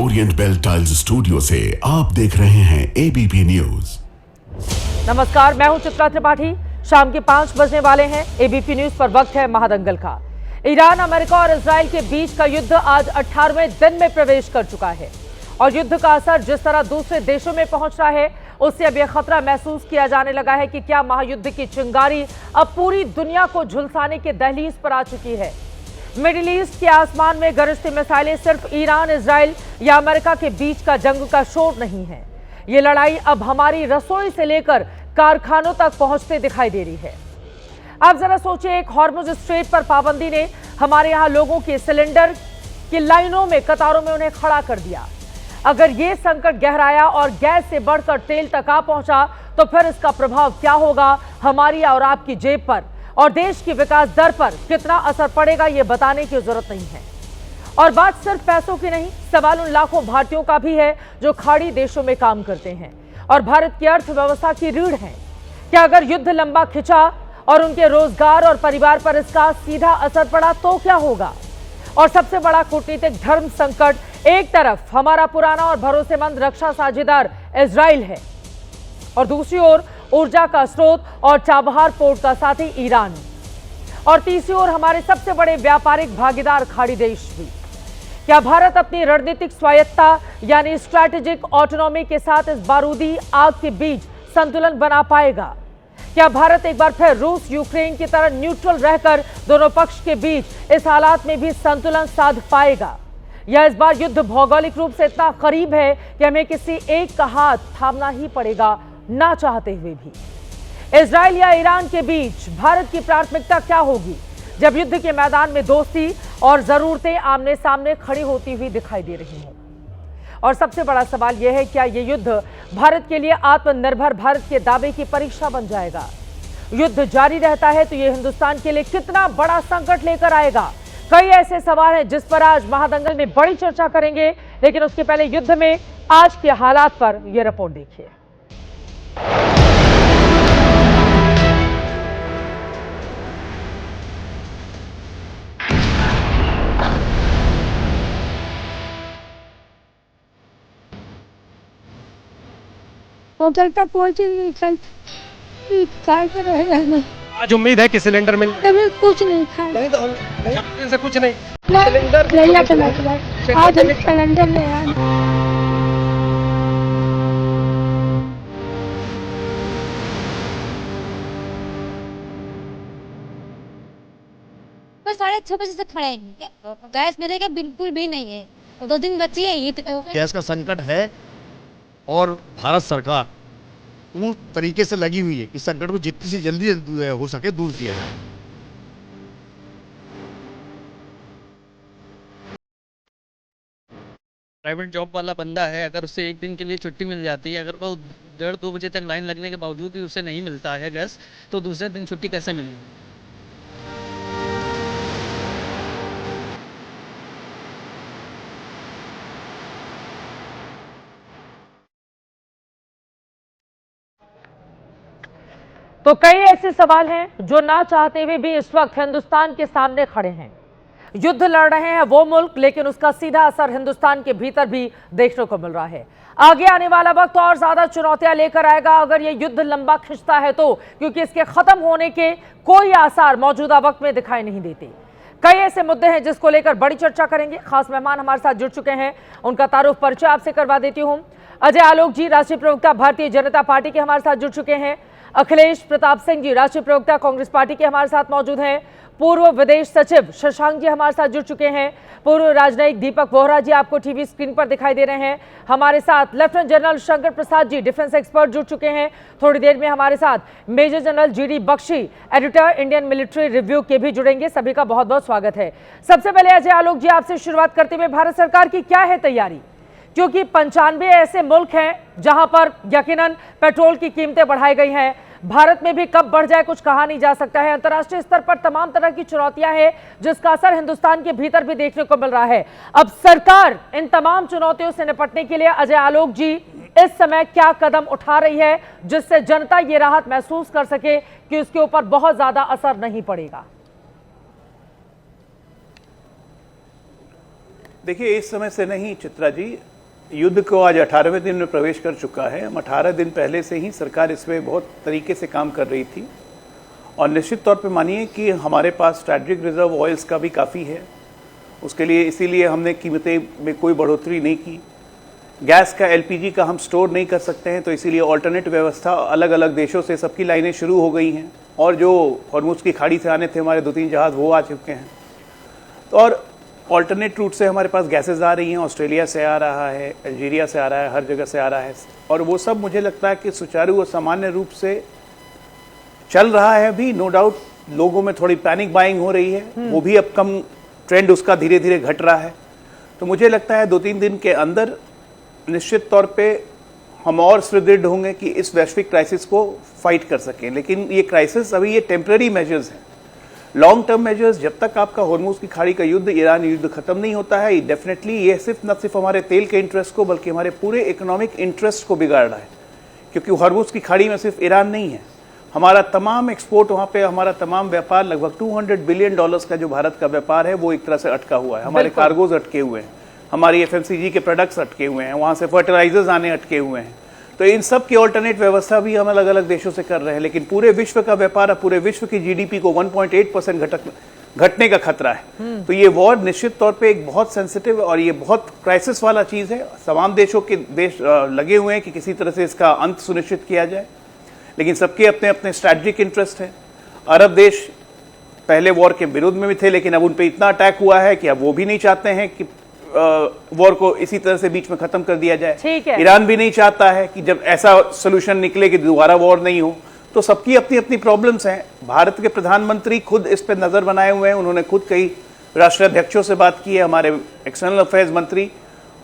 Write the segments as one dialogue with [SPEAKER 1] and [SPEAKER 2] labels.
[SPEAKER 1] Orient bell tiles studio से आप देख रहे हैं एबीपी न्यूज।
[SPEAKER 2] नमस्कार, मैं हूं चित्रा त्रिपाठी। शाम के 5 बजने वाले हैं। एबीपी न्यूज पर वक्त है महादंगल का। ईरान, अमेरिका और इजराइल के बीच का युद्ध आज 18वें दिन में प्रवेश कर चुका है और युद्ध का असर जिस तरह दूसरे देशों में पहुंच रहा है, उससे अब यह खतरा महसूस किया जाने लगा है कि क्या महायुद्ध की चिंगारी अब पूरी दुनिया को झुलसाने के दहलीज पर आ चुकी है। मिडिल ईस्ट के आसमान में गरजती मिसाइलें सिर्फ ईरान, इजराइल या अमेरिका के बीच का जंग का शोर नहीं है। ये लड़ाई अब हमारी रसोई से लेकर कारखानों तक पहुंचते दिखाई दे रही है। आप जरा सोचिए, एक हॉर्मुज स्ट्रेट पर पाबंदी ने हमारे यहां लोगों के सिलेंडर की लाइनों में, कतारों में उन्हें खड़ा कर दिया। अगर ये संकट गहराया और गैस से बढ़कर तेल तक आ पहुंचा, तो फिर इसका प्रभाव क्या होगा हमारी और आपकी जेब पर और देश की विकास दर पर कितना असर पड़ेगा, ये बताने की जरूरत नहीं है। और बात सिर्फ पैसों की नहीं, सवाल उन लाखों भारतीयों का भी है जो खाड़ी देशों में काम करते हैं और भारत की अर्थव्यवस्था की रीढ़ हैं। क्या अगर युद्ध लंबा खिंचा और उनके रोजगार और परिवार पर इसका सीधा असर पड़ा तो क्या होगा? और सबसे बड़ा कूटनीतिक धर्म संकट, एक तरफ हमारा पुराना और भरोसेमंद रक्षा साझेदार इजराइल है और दूसरी ओर ऊर्जा का स्रोत और चाबहार पोर्ट का साथी ईरान, और तीसरी ओर हमारे सबसे बड़े व्यापारिक भागीदार खाड़ी देश भी। क्या भारत अपनी रणनीतिक स्वायत्ता यानी स्ट्रैटेजिक ऑटोनॉमी के साथ इस बारूदी आग के बीच संतुलन बना पाएगा? क्या भारत एक बार फिर रूस यूक्रेन की तरह न्यूट्रल रहकर दोनों पक्ष के बीच इस हालात में भी संतुलन साध पाएगा, या इस बार युद्ध भौगोलिक रूप से इतना करीब है कि हमें किसी एक का हाथ थामना ही पड़ेगा, ना चाहते हुए भी? इजराइल या ईरान के बीच भारत की प्राथमिकता क्या होगी जब युद्ध के मैदान में दोस्ती और जरूरतें आमने सामने खड़ी होती हुई दिखाई दे रही हों? और सबसे बड़ा सवाल यह है, क्या यह युद्ध भारत के लिए आत्मनिर्भर भारत के दावे की परीक्षा बन जाएगा? युद्ध जारी रहता है तो यह हिंदुस्तान के लिए कितना बड़ा संकट लेकर आएगा? कई ऐसे सवाल हैं जिस पर आज महादंगल में बड़ी चर्चा करेंगे, लेकिन उसके पहले युद्ध में आज के हालात पर यह रिपोर्ट देखिए।
[SPEAKER 3] होटल तक पहुंचे खाए रहे।
[SPEAKER 4] आज उम्मीद है कि सिलेंडर मिल
[SPEAKER 3] कभी कुछ नहीं खाया,
[SPEAKER 4] नहीं तो से कुछ नहीं।
[SPEAKER 3] सिलेंडर ले आया आज हम सिलेंडर ले आए।
[SPEAKER 5] बस 6:30 बजे से खड़े हैं, गैस मिलेगा बिल्कुल भी नहीं है। 2 दिन बची है, ये
[SPEAKER 6] गैस का संकट है और भारत सरकार पूर्ण तरीके से लगी हुई है इस संकट को जितनी सी जल्दी हो सके दूर किया जाए।
[SPEAKER 7] प्राइवेट जॉब वाला बंदा है, अगर उसे एक दिन के लिए छुट्टी मिल जाती है, अगर वो 1:30-2 बजे तक लाइन लगने के बावजूद भी उसे नहीं मिलता है गैस, तो दूसरे दिन छुट्टी कैसे मिलेगी?
[SPEAKER 2] तो कई ऐसे सवाल हैं जो ना चाहते हुए भी इस वक्त हिंदुस्तान के सामने खड़े हैं। युद्ध लड़ रहे हैं वो मुल्क, लेकिन उसका सीधा असर हिंदुस्तान के भीतर भी देखने को मिल रहा है। आगे आने वाला वक्त और ज्यादा चुनौतियां लेकर आएगा अगर ये युद्ध लंबा खिंचता है तो, क्योंकि इसके खत्म होने के कोई आसार मौजूदा वक्त में दिखाई नहीं देते। कई ऐसे मुद्दे हैं जिसको लेकर बड़ी चर्चा करेंगे। खास मेहमान हमारे साथ जुड़ चुके हैं, उनका तारुफ परिचय आपसे करवा देती हूँ। अजय आलोक जी, राष्ट्रीय प्रवक्ता भारतीय जनता पार्टी के, हमारे साथ जुड़ चुके हैं। अखिलेश प्रताप सिंह जी, राष्ट्रीय प्रवक्ता कांग्रेस पार्टी के, हमारे साथ मौजूद हैं। पूर्व विदेश सचिव शशांक जी हमारे साथ जुड़ चुके हैं। पूर्व राजनयिक दीपक बोहरा जी आपको टीवी स्क्रीन पर दिखाई दे रहे हैं। हमारे साथ lieutenant general Shankar Prasad ji, defence expert, जुड़ चुके हैं। थोड़ी देर में हमारे साथ major general GD Bakshi, editor Indian military review के भी जुड़ेंगे। सभी का बहुत बहुत स्वागत है। सबसे पहले अजय आलोक जी, आपसे शुरुआत करते हुए, भारत सरकार की क्या है तैयारी? क्योंकि 95 ऐसे मुल्क हैं जहां पर यकीनन पेट्रोल की कीमतें बढ़ाई गई हैं। भारत में भी कब बढ़ जाए कुछ कहा नहीं जा सकता है। अंतर्राष्ट्रीय स्तर पर तमाम तरह की चुनौतियां हैं जिसका असर हिंदुस्तान के भीतर भी देखने को मिल रहा है। अब सरकार इन तमाम चुनौतियों से निपटने के लिए, अजय आलोक जी, इस समय क्या कदम उठा रही है जिससे जनता ये राहत महसूस कर सके कि उसके ऊपर बहुत ज्यादा असर नहीं पड़ेगा?
[SPEAKER 8] देखिए, इस समय से नहीं चित्रा जी, युद्ध को आज 18वें दिन में प्रवेश कर चुका है। हम 18 दिन पहले से ही सरकार इसमें बहुत तरीके से काम कर रही थी और निश्चित तौर पे मानिए कि हमारे पास स्ट्रैटेजिक रिजर्व ऑयल्स का भी काफ़ी है। उसके लिए इसीलिए हमने कीमतें में कोई बढ़ोतरी नहीं की। गैस का एलपीजी का हम स्टोर नहीं कर सकते हैं, तो इसीलिए ऑल्टरनेट व्यवस्था अलग अलग देशों से सबकी लाइनें शुरू हो गई हैं और जो हॉर्मुज़ की खाड़ी से आने थे हमारे 2-3 जहाज़ वो आ चुके हैं। तो और ऑल्टरनेट रूट से हमारे पास गैसेज आ रही हैं, ऑस्ट्रेलिया से आ रहा है, अल्जीरिया से आ रहा है, हर जगह से आ रहा है और वो सब मुझे लगता है कि सुचारू और सामान्य रूप से चल रहा है। अभी नो डाउट लोगों में थोड़ी पैनिक बाइंग हो रही है, वो भी अब कम, ट्रेंड उसका धीरे धीरे घट रहा है। तो मुझे लगता है 2-3 दिन के अंदर निश्चित तौर पे हम और सुदृढ़ होंगे कि इस वैश्विक क्राइसिस को फाइट कर सकें। लेकिन ये क्राइसिस अभी ये टेम्पररी मेजर्स हैं। लॉन्ग टर्म मेजर्स, जब तक आपका हॉर्मुज़ की खाड़ी का युद्ध, ईरान युद्ध खत्म नहीं होता है, डेफिनेटली ये न सिर्फ हमारे तेल के इंटरेस्ट को बल्कि हमारे पूरे इकोनॉमिक इंटरेस्ट को बिगाड़ रहा है। क्योंकि हॉर्मुज़ की खाड़ी में सिर्फ ईरान नहीं है, हमारा तमाम एक्सपोर्ट वहाँ पे, हमारा तमाम व्यापार, लगभग $200 बिलियन का जो भारत का व्यापार है वो एक तरह से अटका हुआ है। हमारे कार्गोज अटके हुए हैं, हमारी FMCG के प्रोडक्ट्स अटके हुए हैं, वहाँ से फर्टिलाइजर्स आने अटके हुए हैं। तो इन सब की ऑल्टरनेट व्यवस्था भी हम अलग अलग देशों से कर रहे हैं। लेकिन पूरे विश्व का व्यापार, पूरे विश्व की GDP को 1.8% घटने का खतरा है। तो ये वॉर निश्चित तौर पे एक बहुत सेंसिटिव और ये बहुत क्राइसिस वाला चीज़ है। तमाम देशों के देश लगे हुए हैं कि किसी तरह से इसका अंत सुनिश्चित किया जाए, लेकिन सबके अपने अपने स्ट्रैटेजिक इंटरेस्ट हैं। अरब देश पहले वॉर के विरोध में भी थे, लेकिन अब उन पे इतना अटैक हुआ है कि अब वो भी नहीं चाहते हैं कि वॉर को इसी तरह से बीच में खत्म कर दिया जाए।
[SPEAKER 2] ठीक है।
[SPEAKER 8] ईरान भी नहीं चाहता है कि जब ऐसा सोल्यूशन निकले कि दोबारा वॉर नहीं हो। तो सबकी अपनी अपनी प्रॉब्लम्स हैं। भारत के प्रधानमंत्री खुद इस पर नजर बनाए हुए हैं। उन्होंने खुद कई राष्ट्राध्यक्षों से बात की है। हमारे एक्सटर्नल अफेयर्स मंत्री,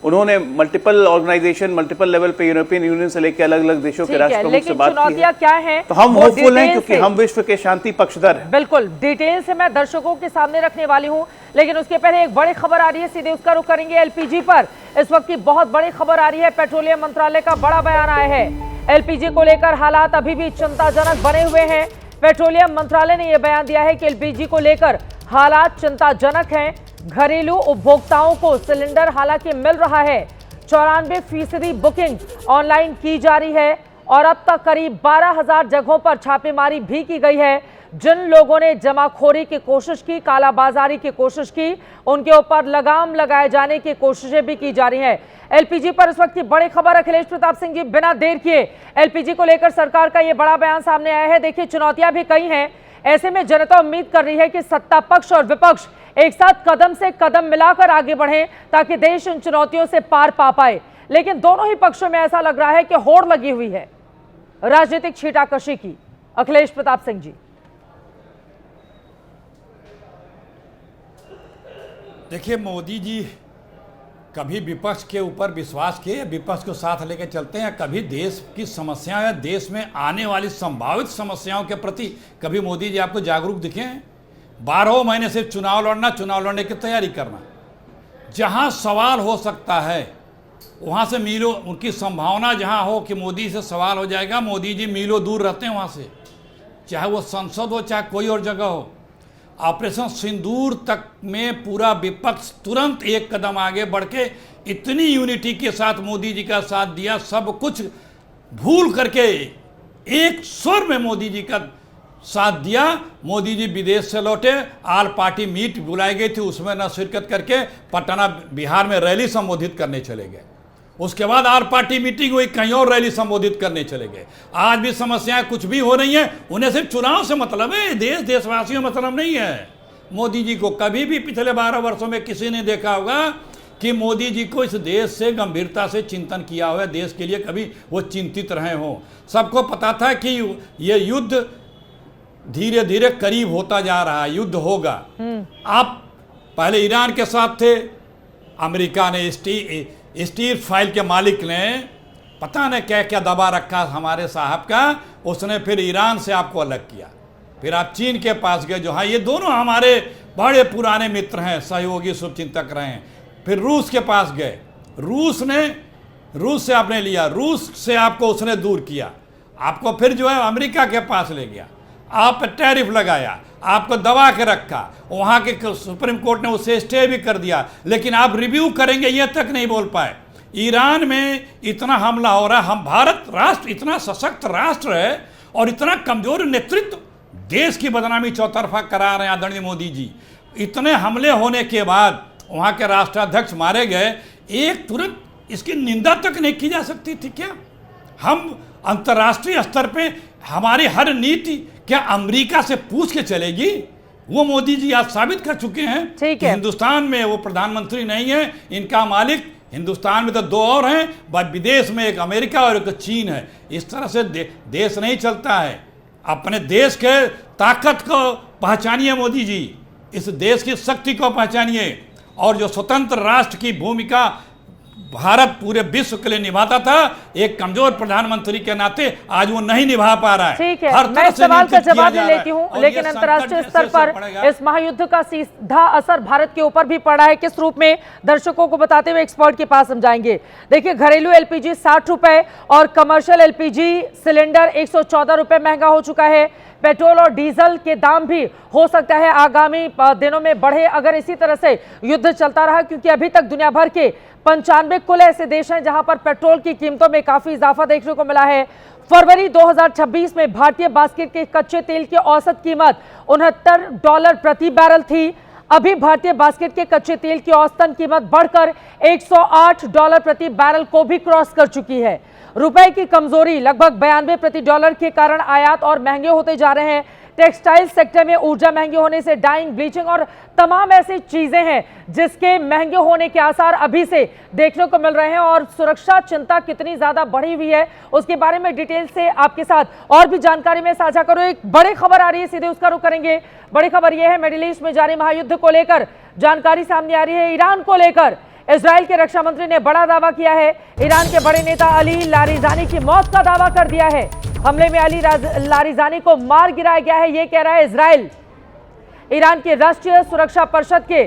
[SPEAKER 8] उन्होंने मल्टीपल ऑर्गेनाइजेशन, मल्टीपल लेवल पे यूरोपियन यूनियन से लेकर अलग अलग देशों के राष्ट्र प्रमुख से बात की है।
[SPEAKER 2] क्या है
[SPEAKER 8] तो हम होपफुल हैं क्योंकि हम विश्व के शांति पक्षधर हैं।
[SPEAKER 2] बिल्कुल डिटेल से मैं दर्शकों के सामने रखने वाली हूं, लेकिन उसके पहले एक बड़ी खबर आ रही है, सीधे उसका रुख करेंगे एलपीजी पर। इस वक्त की बहुत बड़ी खबर आ रही है, पेट्रोलियम मंत्रालय का बड़ा बयान आया है। एलपीजी को लेकर हालात अभी भी चिंताजनक बने हुए हैं। पेट्रोलियम मंत्रालय ने यह बयान दिया है कि एलपीजी को लेकर हालात चिंताजनक हैं। घरेलू उपभोक्ताओं को सिलेंडर हालांकि मिल रहा है, 94% बुकिंग ऑनलाइन की जा रही है और अब तक करीब 12,000 जगहों पर छापेमारी भी की गई है। जिन लोगों ने जमाखोरी की कोशिश की, कालाबाजारी की कोशिश की, उनके ऊपर लगाम लगाए जाने की कोशिशें भी की जा रही हैं। एलपीजी पर इस वक्त की बड़ी खबर, अखिलेश प्रताप सिंह जी, बिना देर किए एलपीजी को लेकर सरकार का यह बड़ा बयान सामने आया है। देखिए, चुनौतियां भी कई हैं, ऐसे में जनता उम्मीद कर रही है कि सत्ता पक्ष और विपक्ष एक साथ कदम से कदम मिलाकर आगे बढ़े ताकि देश इन चुनौतियों से पार पा पाए। लेकिन दोनों ही पक्षों में ऐसा लग रहा है कि होड़ लगी हुई है राजनीतिक छींटाकशी की। अखिलेश प्रताप सिंह जी।
[SPEAKER 9] देखिए, मोदी जी कभी विपक्ष के ऊपर विश्वास किए, विपक्ष को साथ लेकर चलते हैं, कभी देश की समस्याएं या देश में आने वाली संभावित समस्याओं के प्रति कभी मोदी जी आपको जागरूक दिखे हैं? 12 महीने से चुनाव लड़ना, चुनाव लड़ने की तैयारी करना, जहां सवाल हो सकता है वहां से मीलों, उनकी संभावना जहां हो कि मोदी से सवाल हो जाएगा, मोदी जी मीलों दूर रहते हैं वहां से, चाहे वो संसद हो चाहे कोई और जगह हो। ऑपरेशन सिंदूर तक में पूरा विपक्ष तुरंत एक कदम आगे बढ़ के इतनी यूनिटी के साथ मोदी जी का साथ दिया, सब कुछ भूल करके एक स्वर में मोदी जी का साथ दिया। मोदी जी विदेश से लौटे, आल पार्टी मीट बुलाई गई थी, उसमें न शिरकत करके पटना बिहार में रैली संबोधित करने चले गए। उसके बाद आल पार्टी मीटिंग हुई, कहीं और रैली संबोधित करने चले गए। आज भी समस्याएं कुछ भी हो रही हैं, उन्हें सिर्फ चुनाव से मतलब है, देशवासियों मतलब नहीं है। मोदी जी को कभी भी पिछले 12 वर्षों में किसी ने देखा होगा कि मोदी जी को इस देश से गंभीरता से चिंतन किया हुआ है, देश के लिए कभी वो चिंतित रहे हों। सबको पता था कि ये युद्ध धीरे धीरे करीब होता जा रहा है, युद्ध होगा। आप पहले ईरान के साथ थे, अमेरिका ने स्टील फाइल के मालिक ने पता नहीं क्या क्या दबा रखा हमारे साहब का, उसने फिर ईरान से आपको अलग किया। फिर आप चीन के पास गए, जो हाँ ये दोनों हमारे बड़े पुराने मित्र हैं, सहयोगी शुभचिंतक रहे हैं। फिर रूस के पास गए, रूस से आपने लिया, रूस से आपको उसने दूर किया, आपको फिर जो है अमेरिका के पास ले गया, आप पर टैरिफ लगाया, आपको दबा के रखा, वहाँ के सुप्रीम कोर्ट ने उसे स्टे भी कर दिया, लेकिन आप रिव्यू करेंगे ये तक नहीं बोल पाए। ईरान में इतना हमला हो रहा है, हम भारत राष्ट्र इतना सशक्त राष्ट्र है और इतना कमजोर नेतृत्व, देश की बदनामी चौतरफा करा रहे हैं आदरणीय मोदी जी। इतने हमले होने के बाद वहाँ के राष्ट्राध्यक्ष मारे गए, एक तुरंत इसकी निंदा तक नहीं की जा सकती थी क्या? हम अंतर्राष्ट्रीय स्तर पे हमारी हर नीति क्या अमेरिका से पूछ के चलेगी? वो मोदी जी आज साबित कर चुके हैं कि हिंदुस्तान में वो प्रधानमंत्री नहीं है, इनका मालिक हिंदुस्तान में तो दो और हैं, बस विदेश में एक अमेरिका और एक चीन है। इस तरह से देश नहीं चलता है। अपने देश के ताकत को पहचानिए मोदी जी, इस देश की शक्ति को पहचानिए, और जो स्वतंत्र राष्ट्र की भूमिका भारत पूरे विश्व के लिए निभाता था, एक कमजोर प्रधानमंत्री के नाते आज वो नहीं निभा पा रहा है।
[SPEAKER 2] ठीक है, मैं इस सवाल का जवाब भी लेती हूँ, लेकिन अंतर्राष्ट्रीय स्तर पर इस महायुद्ध का सीधा असर भारत के ऊपर भी पड़ा है, किस रूप में, दर्शकों को बताते हुए एक्सपर्ट के पास हम जाएंगे। देखिए, घरेलू एलपीजी 60 रुपए और कमर्शियल एलपीजी सिलेंडर 114 रुपए महंगा हो चुका है। पेट्रोल और डीजल के दाम भी हो सकता है आगामी दिनों में बढ़े अगर इसी तरह से युद्ध चलता रहा, क्योंकि अभी तक दुनिया भर के 95 कुल ऐसे देश हैं जहां पर पेट्रोल की कीमतों में काफी इजाफा देखने को मिला है। फरवरी 2026 में भारतीय बास्केट के कच्चे तेल की औसत कीमत $69 प्रति बैरल थी। अभी भारतीय बास्केट के कच्चे तेल की औसतन कीमत बढ़कर $108 प्रति बैरल को भी क्रॉस कर चुकी है। रुपए की कमजोरी लगभग 92 प्रति डॉलर के कारण आयात और महंगे होते जा रहे हैं। टेक्सटाइल सेक्टर में ऊर्जा महंगी होने से डाइंग, ब्लीचिंग और तमाम ऐसी चीजें हैं जिसके महंगे होने के आसार अभी से देखने को मिल रहे हैं। और सुरक्षा चिंता कितनी ज्यादा बढ़ी हुई है उसके बारे में डिटेल से आपके साथ और भी जानकारी में साझा करूं। एक बड़ी खबर आ रही है, सीधे उसका रुख करेंगे। बड़ी खबर यह है, मिडिल ईस्ट में जारी महायुद्ध को लेकर जानकारी सामने आ रही है। ईरान को लेकर इजराइल के रक्षा मंत्री ने बड़ा दावा किया है। ईरान के बड़े नेता अली लारिजानी की मौत का दावा कर दिया है। हमले में अली लारिजानी को मार गिराया गया है, यह कह रहा है इजराइल। ईरान के राष्ट्रीय सुरक्षा परिषद के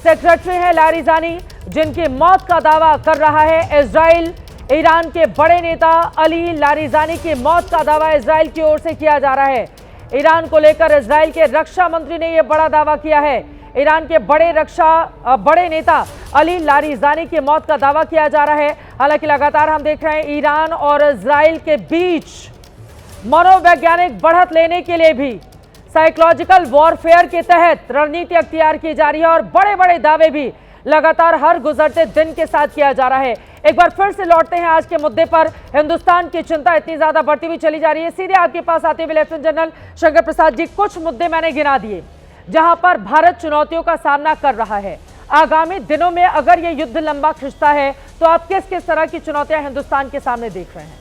[SPEAKER 2] सेक्रेटरी हैं लारिजानी, जिनकी मौत का दावा कर रहा है इजराइल। ईरान के बड़े नेता अली लारिजानी की मौत का दावा इजराइल की ओर से किया जा रहा है। ईरान को लेकर इजराइल के रक्षा मंत्री ने यह बड़ा दावा किया है। ईरान के बड़े नेता अली लारिजानी की मौत का दावा किया जा रहा है। हालांकि लगातार हम देख रहे हैं ईरान और इजराइल के बीच मनोवैज्ञानिक बढ़त लेने के लिए भी साइकोलॉजिकल वॉरफेयर के तहत रणनीति अख्तियार की जा रही है और बड़े बड़े दावे भी लगातार हर गुजरते दिन के साथ किया जा रहा है। एक बार फिर से लौटते हैं आज के मुद्दे पर। हिंदुस्तान की चिंता इतनी ज्यादा बढ़ती हुई चली जा रही है। सीधे आपके पास आते हुए लेफ्टिनेंट जनरल शंकर प्रसाद जी, कुछ मुद्दे मैंने गिना दिए जहां पर भारत चुनौतियों का सामना कर रहा है। आगामी दिनों में अगर ये युद्ध लंबा खिंचता है तो आप किस किस तरह की चुनौतियां हिंदुस्तान के सामने देख रहे हैं?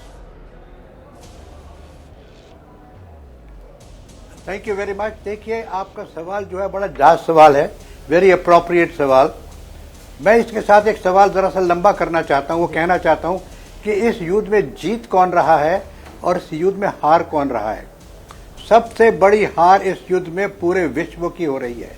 [SPEAKER 10] Thank you very much. देखिए, आपका सवाल जो है बड़ा जायज सवाल है, वेरी अप्रोप्रिएट सवाल। मैं इसके साथ एक सवाल दरअसल लंबा करना चाहता हूँ, वो कहना चाहता हूँ कि इस युद्ध में जीत कौन रहा है और इस युद्ध में हार कौन रहा है। सबसे बड़ी हार इस युद्ध में पूरे विश्व की हो रही है,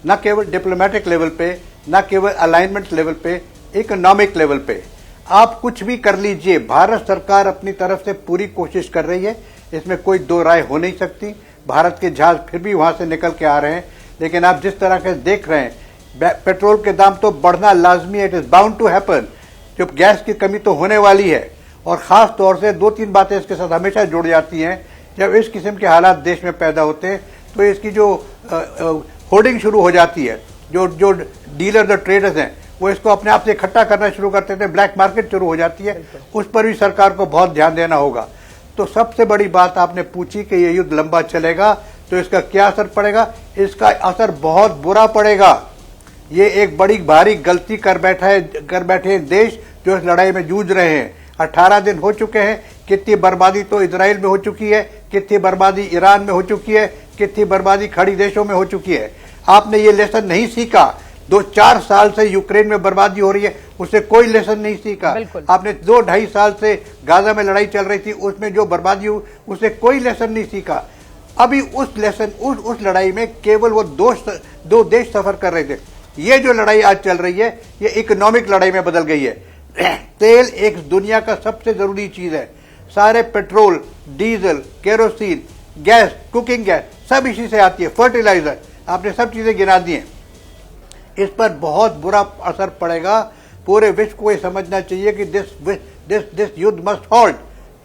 [SPEAKER 10] न केवल डिप्लोमेटिक लेवल पे, न केवल अलाइनमेंट लेवल पे, इकोनॉमिक लेवल पे। आप कुछ भी कर लीजिए, भारत सरकार अपनी तरफ से पूरी कोशिश कर रही है, इसमें कोई दो राय हो नहीं सकती। भारत के जहाज फिर भी वहां से निकल के आ रहे हैं, लेकिन आप जिस तरह से देख रहे हैं पेट्रोल के दाम तो बढ़ना लाजमी है, it is bound to happen. जब गैस की कमी तो होने वाली है, और खास तौर से दो तीन बातें इसके साथ हमेशा जुड़ जाती हैं। जब इस किस्म के हालात देश में पैदा होते हैं तो इसकी जो होर्डिंग शुरू हो जाती है, जो डीलर द ट्रेडर्स हैं वो इसको अपने आप से इकट्ठा करना शुरू करते थे, ब्लैक मार्केट शुरू हो जाती है, उस पर भी सरकार को बहुत ध्यान देना होगा। तो सबसे बड़ी बात आपने पूछी कि ये युद्ध लंबा चलेगा तो इसका क्या असर पड़ेगा। इसका असर बहुत बुरा पड़ेगा। ये एक बड़ी भारी गलती कर बैठे देश जो इस लड़ाई में जूझ रहे हैं। 18 दिन हो चुके हैं, कितनी बर्बादी तो इजराइल में हो चुकी है, कितनी बर्बादी ईरान में हो चुकी है, कितनी बर्बादी खड़ी देशों में हो चुकी है। आपने ये लेसन नहीं सीखा। 2-4 साल से यूक्रेन में बर्बादी हो रही है, उससे कोई लेसन नहीं सीखा। आपने 2-2.5 साल से गाजा में लड़ाई चल रही थी, उसमें जो बर्बादी हुई उससे कोई लेसन नहीं सीखा। अभी उस लड़ाई में केवल वो दो देश सफर कर रहे थे। ये जो लड़ाई आज चल रही है ये इकोनॉमिक लड़ाई में बदल गई है। तेल एक दुनिया का सबसे जरूरी चीज है। सारे petrol, diesel, kerosene, gas, cooking gas सब इसी से आती है, फर्टिलाइजर, आपने सब चीजें गिना दी हैं। इस पर बहुत बुरा असर पड़ेगा। पूरे विश्व को ये समझना चाहिए कि दिस युद्ध मस्ट हॉल्ट।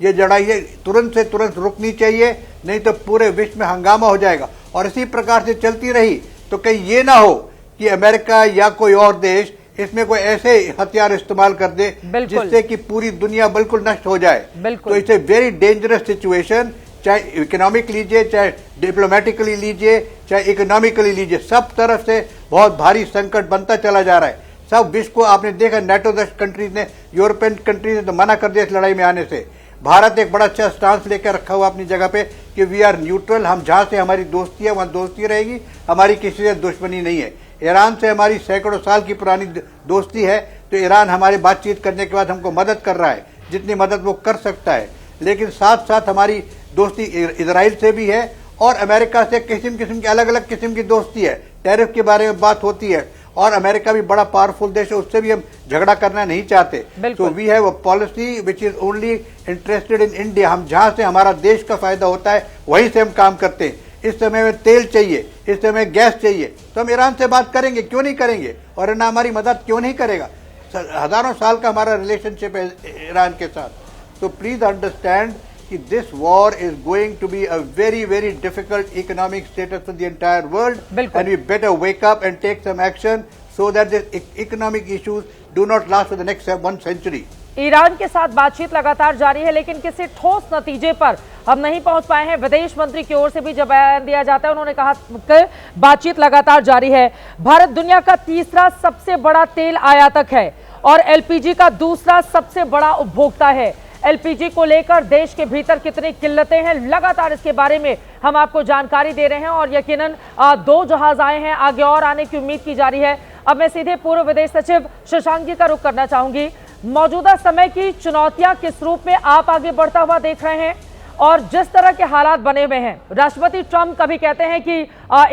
[SPEAKER 10] ये लड़ाई तुरंत से तुरंत रुकनी चाहिए, नहीं तो पूरे विश्व में हंगामा हो जाएगा। और इसी प्रकार से चलती रही तो कहीं ये ना हो कि अमेरिका या कोई और देश इसमें कोई ऐसे हथियार इस्तेमाल कर दे जिससे कि पूरी दुनिया बिल्कुल नष्ट हो जाए। तो it's a very dangerous situation, चाहे इकोनॉमिक लीजिए, चाहे डिप्लोमेटिकली लीजिए, चाहे इकोनॉमिकली लीजिए, सब तरफ से बहुत भारी संकट बनता चला जा रहा है। सब विश्व को आपने देखा, नेटो 10 कंट्रीज ने, यूरोपियन कंट्रीज ने तो मना कर दिया इस लड़ाई में आने से। भारत एक बड़ा अच्छा स्टांस लेकर रखा हुआ अपनी जगह पे कि वी आर न्यूट्रल, हम जहां से हमारी दोस्ती है वहां दोस्ती रहेगी, हमारी किसी से दुश्मनी नहीं है। ईरान से हमारी सैकड़ों साल की पुरानी दोस्ती है, तो ईरान हमारी बातचीत करने के बाद हमको मदद कर रहा है जितनी मदद वो कर सकता है। लेकिन साथ साथ हमारी दोस्ती इजराइल से भी है और अमेरिका से किस्म किस्म की अलग अलग किस्म की दोस्ती है। टैरिफ के बारे में बात होती है और अमेरिका भी बड़ा पावरफुल देश है, उससे भी हम झगड़ा करना नहीं चाहते। तो we have a policy which is only interested in India. हम जहां से हमारा देश का फायदा होता है वहीं से हम काम करते हैं। इस समय में तेल चाहिए, इस समय गैस चाहिए, तो हम ईरान से बात करेंगे, क्यों नहीं करेंगे? और ना हमारी मदद क्यों नहीं करेगा? हजारों साल का हमारा रिलेशनशिप है ईरान के साथ। तो प्लीज अंडरस्टैंड कि this war is going to be a very very difficult economic status for the entire world and we better wake up and take some action so that the economic issues do not last for the next 1 century.
[SPEAKER 2] Iran के साथ बातचीत लगातार जारी है, लेकिन किसी ठोस नतीजे पर हम नहीं पहुंच पाए हैं। विदेश मंत्री की ओर से भी जब बयान दिया जाता है, उन्होंने कहा कि बातचीत लगातार जारी है। भारत दुनिया का तीसरा सबसे बड़ा तेल आयातक है और एलपीजी का दूसरा सबसे बड़ा उपभोक्ता है। एलपीजी को लेकर देश के भीतर कितनी किल्लतें हैं, लगातार इसके बारे में हम आपको जानकारी दे रहे हैं और यकीनन 2 जहाज आए हैं, आगे और आने की उम्मीद की जा रही है। अब मैं सीधे पूर्व विदेश सचिव शशांक जी का रुख करना चाहूंगी। मौजूदा समय की चुनौतियां किस रूप में आप आगे बढ़ता हुआ देख रहे हैं और जिस तरह के हालात बने हुए हैं, राष्ट्रपति ट्रंप कभी कहते हैं कि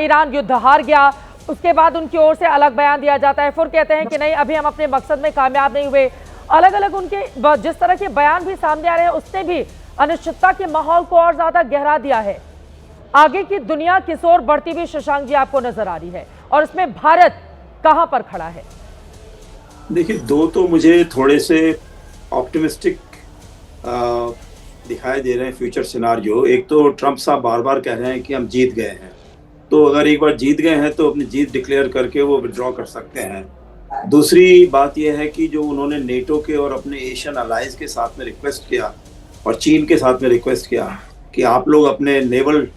[SPEAKER 2] ईरान युद्ध हार गया, उसके बाद उनकी ओर से अलग बयान दिया जाता है, फिर कहते हैं कि नहीं अभी हम अपने मकसद में कामयाब नहीं हुए। अलग अलग उनके जिस तरह के बयान भी सामने आ रहे हैं, उसने भी अनिश्चितता के माहौल को और ज्यादा गहरा दिया है। आगे की दुनिया किस ओर बढ़ती हुई शशांक जी आपको नजर आ रही है और इसमें भारत कहां पर खड़ा है?
[SPEAKER 11] देखिए, 2 तो मुझे थोड़े से ऑप्टिमिस्टिक दिखाई दे रहे हैं फ्यूचर सिनारियो। एक तो ट्रंप साहब बार बार कह रहे हैं कि हम जीत गए हैं, तो अगर एक बार जीत गए हैं तो अपनी जीत डिक्लेयर करके वो विड्रॉ कर सकते हैं। दूसरी बात यह है कि जो उन्होंने नेटो के और अपने एशियन अलाइज के साथ में रिक्वेस्ट किया और चीन के साथ में रिक्वेस्ट किया कि आप लोग अपने नेवल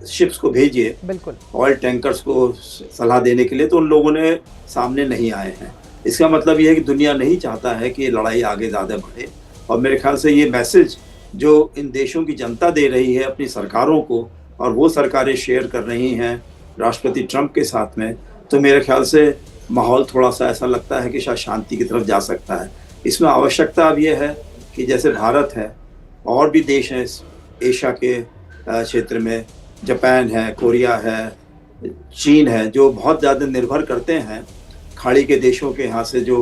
[SPEAKER 11] शिप्स को भेजिए, बिल्कुल ऑयल टैंकर्स को सलाह देने के लिए, तो उन लोगों ने सामने नहीं आए हैं। इसका मतलब यह है कि दुनिया नहीं चाहता है कि ये लड़ाई आगे ज़्यादा बढ़े। और मेरे ख्याल से ये मैसेज जो इन देशों की जनता दे रही है अपनी सरकारों को, और वो सरकारें शेयर कर रही हैं राष्ट्रपति ट्रंप के साथ में, तो मेरे ख्याल से माहौल थोड़ा सा ऐसा लगता है कि शायद शांति की तरफ जा सकता है। इसमें आवश्यकता अब यह है कि जैसे भारत है, और भी देश हैं इस एशिया के क्षेत्र में, जापान है, कोरिया है, चीन है, जो बहुत ज़्यादा निर्भर करते हैं खाड़ी के देशों के यहाँ से जो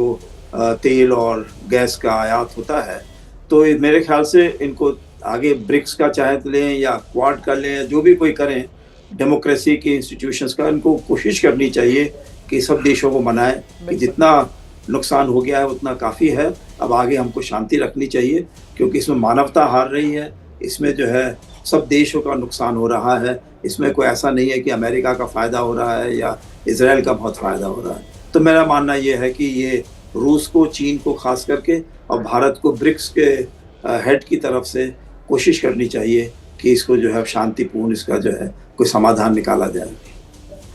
[SPEAKER 11] तेल और गैस का आयात होता है। तो मेरे ख्याल से इनको आगे ब्रिक्स का चाहे लें या क्वाड का लें, जो भी कोई करें, डेमोक्रेसी की इंस्टीट्यूशंस का, इनको कोशिश करनी चाहिए कि सब देशों को मनाएं कि जितना नुकसान हो गया है उतना काफ़ी है, अब आगे हमको शांति रखनी चाहिए, क्योंकि इसमें मानवता हार रही है, इसमें जो है सब देशों का नुकसान हो रहा है। इसमें कोई ऐसा नहीं है कि अमेरिका का फ़ायदा हो रहा है या इजराइल का बहुत फ़ायदा हो रहा है। तो मेरा मानना ये है कि ये रूस को, चीन को खास करके, और भारत को ब्रिक्स के हेड की तरफ से कोशिश करनी चाहिए कि इसको जो है शांतिपूर्ण इसका जो है कोई समाधान निकाला जाए।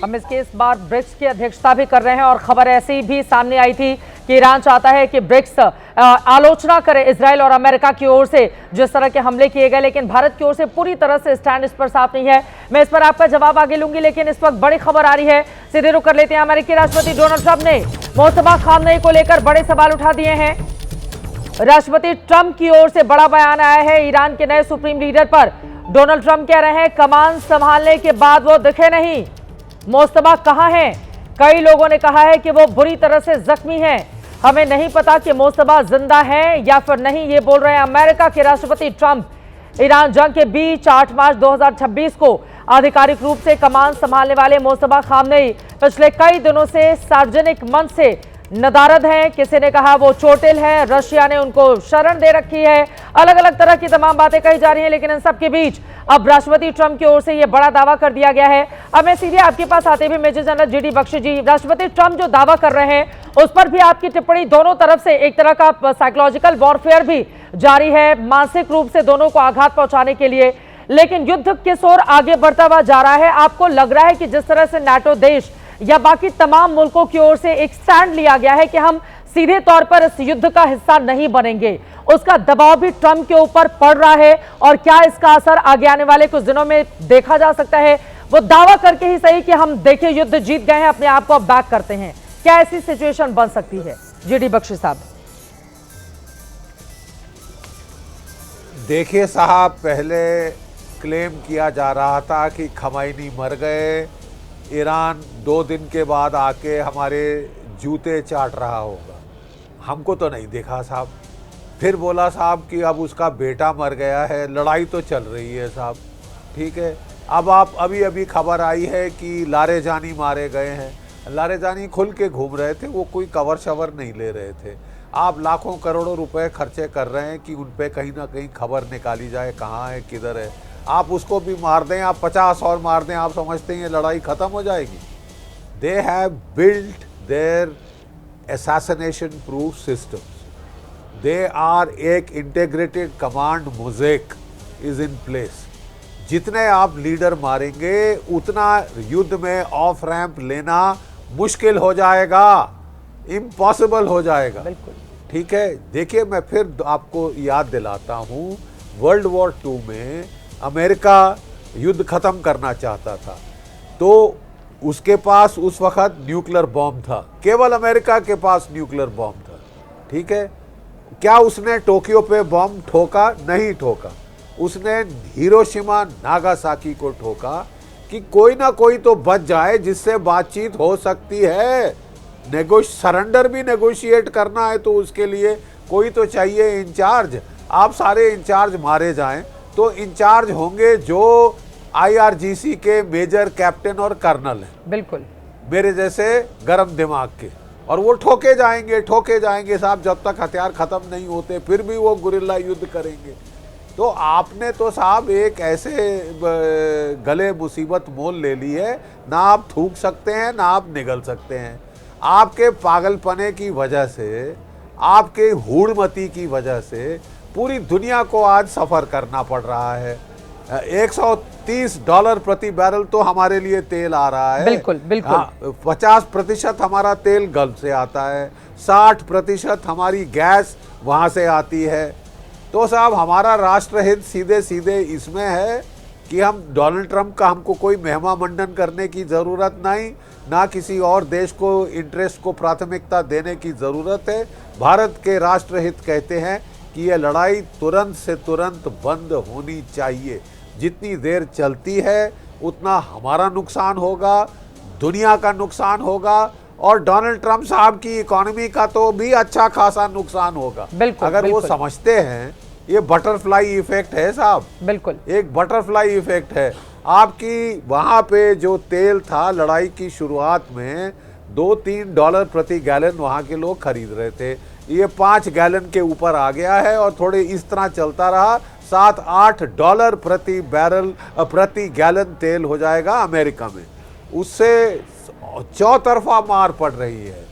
[SPEAKER 2] हम इसके इस बार ब्रिक्स की अध्यक्षता भी कर रहे हैं और खबर ऐसी भी सामने आई थी कि ईरान चाहता है कि ब्रिक्स आलोचना करे इजराइल और अमेरिका की ओर से जिस तरह के हमले किए गए, लेकिन भारत की ओर से पूरी तरह से स्टैंड इस पर साफ नहीं है। मैं इस पर आपका जवाब आगे लूंगी, लेकिन इस वक्त बड़ी खबर आ रही है, सीधे रुक कर लेते हैं। अमेरिकी राष्ट्रपति डोनाल्ड ट्रंप ने मोस्तफा खामनेई को लेकर बड़े सवाल उठा दिए हैं। राष्ट्रपति ट्रंप की ओर से बड़ा बयान आया है ईरान के नए सुप्रीम लीडर पर। डोनाल्ड ट्रंप कह रहे हैं कमान संभालने के बाद वो दिखे नहीं, मोस्तफा कहां हैं? कई लोगों ने कहा है कि वो बुरी तरह से जख्मी हैं। हमें नहीं पता कि मोस्तफा जिंदा है या फिर नहीं, ये बोल रहे हैं अमेरिका के राष्ट्रपति ट्रंप। ईरान जंग के बीच 8 मार्च 2026 को आधिकारिक रूप से कमान संभालने वाले मोस्तफा खामनेई पिछले कई दिनों से सार्वजनिक मंच से नदारद हैं, किसी ने कहा वो चोटिल है, रशिया ने उनको शरण दे रखी है, अलग अलग तरह की तमाम बातें कही जा रही हैं। लेकिन इन सब के बीच अब राष्ट्रपति ट्रंप की ओर से ये बड़ा दावा कर दिया गया है। अब मैं सीधे आपके पास आते हुए मेजर जनरल जीडी बख्शी जी, राष्ट्रपति ट्रंप जो दावा कर रहे हैं उस पर भी आपकी टिप्पणी, दोनों तरफ से एक तरह का साइकोलॉजिकल वॉरफेयर भी जारी है, मानसिक रूप से दोनों को आघात पहुंचाने के लिए। लेकिन युद्ध किस ओर आगे बढ़ता हुआ जा रहा है? आपको लग रहा है कि जिस तरह से नाटो देश या बाकी तमाम मुल्कों की ओर से एक स्टैंड लिया गया है कि हम सीधे तौर पर इस युद्ध का हिस्सा नहीं बनेंगे, उसका दबाव भी ट्रंप के ऊपर पड़ रहा है, और क्या इसका असर आगे आने वाले कुछ दिनों में देखा जा सकता है? वो दावा करके ही सही कि हम देखिए युद्ध जीत गए हैं, अपने आप को अब बैक करते हैं, क्या ऐसी सिचुएशन बन सकती है? जीडी बख्शी साहब।
[SPEAKER 12] देखिए साहब, पहले क्लेम किया जा रहा था कि खमैनी मर गए, ईरान 2 दिन के बाद आके हमारे जूते चाट रहा होगा, हमको तो नहीं देखा साहब। फिर बोला साहब कि अब उसका बेटा मर गया है, लड़ाई तो चल रही है साहब, ठीक है। अब आप अभी खबर आई है कि लारेजानी मारे गए हैं। लारेजानी खुल के घूम रहे थे, वो कोई कवर शवर नहीं ले रहे थे। आप लाखों करोड़ों रुपए खर्चे कर रहे हैं कि उन पे कहीं ना कहीं खबर निकाली जाए, कहाँ है, किधर है। आप उसको भी मार दें, आप 50 और मार दें, आप समझते हैं ये लड़ाई ख़त्म हो जाएगी? They have built their assassination proof systems. They are एक integrated command mosaic is in place. जितने आप लीडर मारेंगे उतना युद्ध में ऑफ रैंप लेना मुश्किल हो जाएगा, इम्पॉसिबल हो जाएगा।
[SPEAKER 2] बिल्कुल
[SPEAKER 12] ठीक है। देखिए, मैं फिर आपको याद दिलाता हूँ, वर्ल्ड वॉर 2 में अमेरिका युद्ध खत्म करना चाहता था, तो उसके पास उस वक्त न्यूक्लियर बॉम्ब था, केवल अमेरिका के पास न्यूक्लियर बॉम्ब था, ठीक है। क्या उसने टोक्यो पे बॉम्ब ठोका? नहीं ठोका। उसने हिरोशिमा नागासाकी को ठोका कि कोई ना कोई तो बच जाए जिससे बातचीत हो सकती है। सरेंडर भी नेगोशिएट करना है तो उसके लिए कोई तो चाहिए इंचार्ज। आप सारे इंचार्ज मारे जाएं तो इंचार्ज होंगे जो IRGC के मेजर, कैप्टन और कर्नल हैं, बिल्कुल मेरे जैसे गरम दिमाग के, और वो ठोके जाएंगे साहब, जब तक हथियार खत्म नहीं होते फिर भी वो गुरिल्ला युद्ध करेंगे। तो आपने तो साहब एक ऐसे गले मुसीबत मोल ले ली है, ना आप थूक सकते हैं ना आप निगल सकते हैं। आपके पागलपने की वजह से, आपके हूड़मती की वजह से पूरी दुनिया को आज सफ़र करना पड़ रहा है। $130 प्रति बैरल तो हमारे लिए तेल आ रहा है। बिल्कुल बिल्कुल। 50% हमारा तेल गल्फ से आता है, 60% हमारी गैस वहाँ से आती है। तो साहब, हमारा राष्ट्रहित सीधे सीधे इसमें है कि हम डोनाल्ड ट्रंप का, हमको कोई मेहमा मंडन करने की ज़रूरत नहीं, ना किसी और देश को इंटरेस्ट को प्राथमिकता देने की ज़रूरत है। भारत के राष्ट्रहित कहते हैं कि यह लड़ाई तुरंत से तुरंत बंद होनी चाहिए। जितनी देर चलती है उतना हमारा नुकसान होगा, दुनिया का नुकसान होगा, और डोनाल्ड ट्रंप साहब की इकोनॉमी का तो भी अच्छा खासा नुकसान होगा। अगर वो समझते हैं, ये बटरफ्लाई इफेक्ट है साहब, बिल्कुल एक बटरफ्लाई इफेक्ट है। आपकी वहाँ पे जो तेल था लड़ाई की शुरुआत में $2-3 प्रति गैलन वहाँ के लोग खरीद रहे थे, ये $5 गैलन के ऊपर आ गया है, और थोड़े इस तरह चलता रहा, $7-8 प्रति बैरल प्रति गैलन तेल हो जाएगा अमेरिका में। उससे चौतरफा मार पड़ रही है।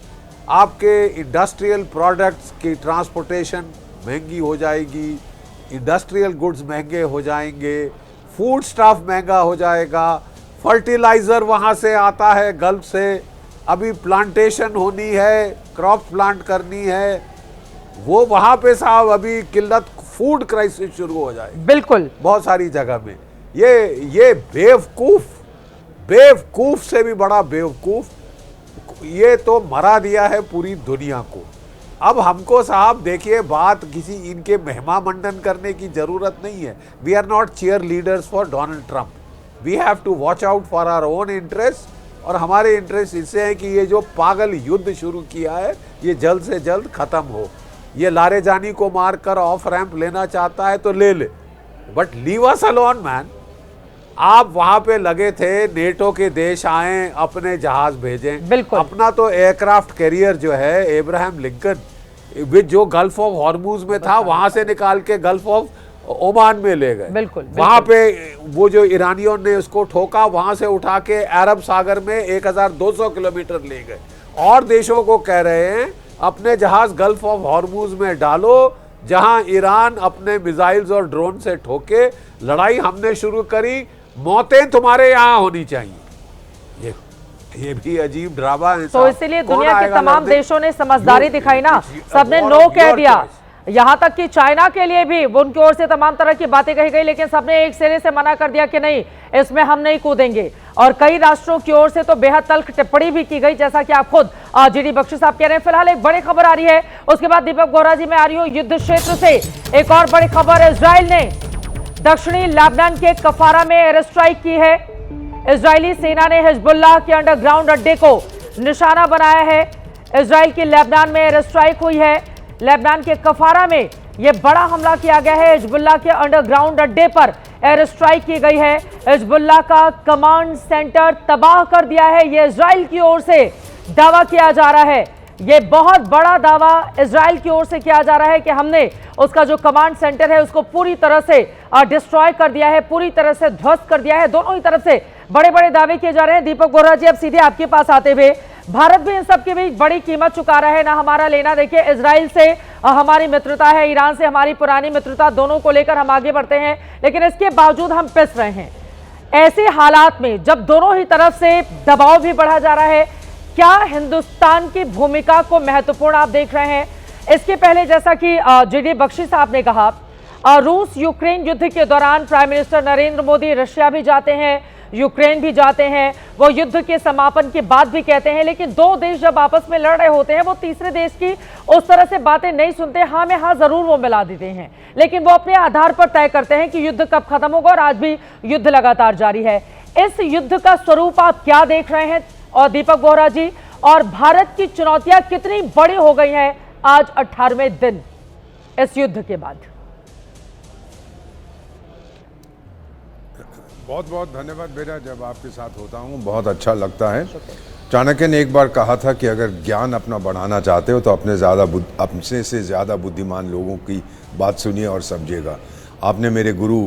[SPEAKER 12] आपके इंडस्ट्रियल प्रोडक्ट्स की ट्रांसपोर्टेशन महंगी हो जाएगी, इंडस्ट्रियल गुड्स महंगे हो जाएंगे, फूड स्टफ महंगा हो जाएगा, फर्टिलाइज़र वहाँ से आता है गल्फ से, अभी प्लांटेशन होनी है, क्रॉप प्लांट करनी है, वो वहाँ पे साहब अभी किल्लत, फूड क्राइसिस शुरू हो जाए, बिल्कुल बहुत सारी जगह में। ये बेवकूफ से भी बड़ा बेवकूफ, ये तो मरा दिया है पूरी दुनिया को। अब हमको साहब देखिए, बात किसी इनके मेहमा मंडन करने की जरूरत नहीं है। We are not cheerleaders for Donald Trump, we have to watch out for our own interest, और हमारे इंटरेस्ट इससे है कि ये जो पागल युद्ध शुरू किया है ये जल्द से जल्द खत्म हो। ये लारेजानी को मारकर ऑफ रैंप लेना चाहता है तो ले ले, but leave us alone man. आप वहां पे लगे थे, नेटो के देश आए, अपने जहाज भेजें।
[SPEAKER 2] बिल्कुल।
[SPEAKER 12] अपना तो एयरक्राफ्ट कैरियर जो है एब्राहम लिंकन जो गल्फ ऑफ हॉर्मूज में था वहां से निकाल के गल्फ ऑफ ओमान में ले गए।
[SPEAKER 2] बिल्कुल,
[SPEAKER 12] वहां पे वो जो ईरानियों ने उसको ठोका, वहां से उठा के अरब सागर में 1200 किलोमीटर ले गए और देशों को कह रहे हैं अपने जहाज गल्फ ऑफ हॉर्मूज में डालो, जहां ईरान अपने मिसाइल्स और ड्रोन से ठोके। लड़ाई हमने शुरू करी, मौतें तुम्हारे यहाँ होनी चाहिए। ये भी अजीब ड्रामा है।
[SPEAKER 2] तो इसीलिए दुनिया के तमाम देशों ने समझदारी दिखाई ना, सबने नो कह दिया। यहाँ तक कि चाइना के लिए भी उनकी ओर से तमाम तरह की बातें कही गई, लेकिन सबने एक सिरे से मना कर दिया कि नहीं, इसमें हम नहीं कूदेंगे। और कई राष्ट्रों की ओर से तो बेहद तल्ख टिप्पणी भी की गई, जैसा कि आप खुद जीडी बख्शी साहब कह रहे हैं। फिलहाल एक बड़ी खबर आ रही है, उसके बाद दीपक बोहरा जी मैं आ रही हूँ युद्ध क्षेत्र से। एक और बड़ी खबर, इजराइल ने दक्षिणी लेबनान के कफारा में एयर स्ट्राइक की है। इजरायली सेना ने हिजबुल्लाह के अंडरग्राउंड अड्डे को निशाना बनाया है। इजराइल की लेबनान में एयर स्ट्राइक हुई है। लेबनान के कफारा में यह बड़ा हमला किया गया है। हिजबुल्लाह के अंडरग्राउंड अड्डे पर एयर स्ट्राइक की गई है। हिजबुल्लाह का कमांड सेंटर तबाह कर दिया है, यह इजराइल की ओर से दावा किया जा रहा है। यह बहुत बड़ा दावा इजराइल की ओर से किया जा रहा है कि हमने उसका जो कमांड सेंटर है उसको पूरी तरह से डिस्ट्रॉय कर दिया है, पूरी तरह से ध्वस्त कर दिया है। दोनों ही तरफ से बड़े बड़े दावे किए जा रहे हैं। दीपक बोहरा जी, अब सीधे आपके पास आते हुए, भारत भी इन सब के बीच बड़ी कीमत चुका रहा है ना। हमारा लेना, देखिए इजराइल से हमारी मित्रता है, ईरान से हमारी पुरानी मित्रता, दोनों को लेकर हम आगे बढ़ते हैं, लेकिन इसके बावजूद हम पिस रहे हैं। ऐसे हालात में जब दोनों ही तरफ से दबाव भी बढ़ा जा रहा है, क्या हिंदुस्तान की भूमिका को महत्वपूर्ण आप देख रहे हैं? इसके पहले जैसा कि जीडी बख्शी साहब ने कहा, रूस यूक्रेन युद्ध के दौरान prime minister Narendra Modi Russia भी जाते हैं, यूक्रेन भी जाते हैं, वो युद्ध के समापन के बाद भी कहते हैं, लेकिन दो देश जब आपस में लड़ रहे होते हैं वो तीसरे देश की उस तरह से बातें नहीं सुनते। हाँ में हाँ जरूर वो मिला देते हैं, लेकिन वो अपने आधार पर तय करते हैं कि युद्ध कब खत्म होगा, और आज भी युद्ध लगातार जारी है। इस युद्ध का स्वरूप आप क्या देख रहे हैं और दीपक बोहरा जी, और भारत की चुनौतियां कितनी बड़ी हो गई हैं आज 18वें दिन इस युद्ध के बाद?
[SPEAKER 13] बहुत बहुत धन्यवाद बेटा, जब आपके साथ होता हूँ बहुत अच्छा लगता है। चाणक्य ने एक बार कहा था कि अगर ज्ञान अपना बढ़ाना चाहते हो तो अपने से ज़्यादा बुद्धिमान लोगों की बात सुनिए और समझिएगा। आपने मेरे गुरु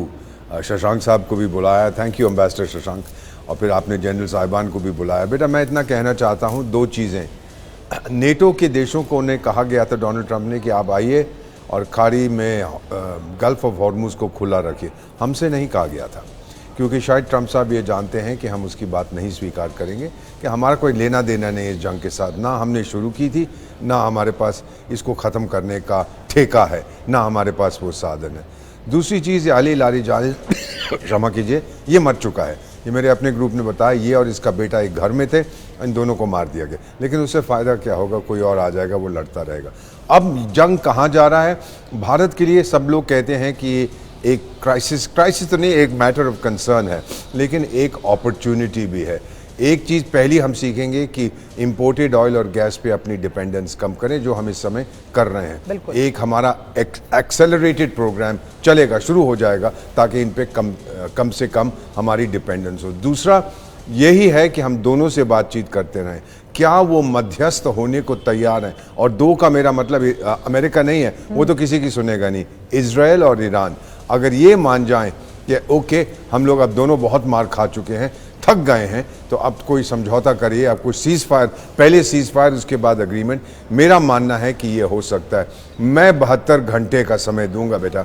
[SPEAKER 13] शशांक साहब को भी बुलाया, थैंक यू एम्बेसडर शशांक, और फिर आपने जनरल साहिबान को भी बुलाया। बेटा मैं इतना कहना चाहता हूँ, दो चीज़ें। नेटो के देशों को उन्हें कहा गया था डोनाल्ड ट्रंप ने कि आप आइए और खाड़ी में गल्फ ऑफ हॉर्मूज को खुला रखिए। हमसे नहीं कहा गया था, क्योंकि शायद ट्रंप साहब ये जानते हैं कि हम उसकी बात नहीं स्वीकार करेंगे, कि हमारा कोई लेना देना नहीं इस जंग के साथ। ना हमने शुरू की थी, ना हमारे पास इसको ख़त्म करने का ठेका है, ना हमारे पास वो साधन है। दूसरी चीज़, अली लारीजानी क्षमा कीजिए, ये मर चुका है। ये मेरे अपने ग्रुप ने बताया, ये और इसका बेटा एक घर में थे, इन दोनों को मार दिया गया। लेकिन उससे फ़ायदा क्या होगा, कोई और आ जाएगा, वो लड़ता रहेगा। अब जंग कहाँ जा रहा है? भारत के लिए सब लोग कहते हैं कि एक क्राइसिस तो नहीं, एक मैटर ऑफ कंसर्न है, लेकिन एक अपॉर्चुनिटी भी है। एक चीज़ पहली हम सीखेंगे कि इंपोर्टेड ऑयल और गैस पे अपनी डिपेंडेंस कम करें, जो हम इस समय कर रहे हैं। एक हमारा एक्सेलरेटेड प्रोग्राम चलेगा, शुरू हो जाएगा, ताकि इन पे कम से कम हमारी डिपेंडेंस हो। दूसरा यही है कि हम दोनों से बातचीत करते रहें, क्या वो मध्यस्थ होने को तैयार हैं। और दो का मेरा मतलब अमेरिका नहीं है, वो तो किसी की सुनेगा नहीं। इजराइल और ईरान अगर ये मान जाएं कि ओके हम लोग अब दोनों बहुत मार खा चुके हैं, थक गए हैं, तो अब कोई समझौता करिए, अब कोई सीज़ फायर, पहले सीज़ फायर उसके बाद एग्रीमेंट। मेरा मानना है कि ये हो सकता है। मैं 72 घंटे का समय दूंगा बेटा,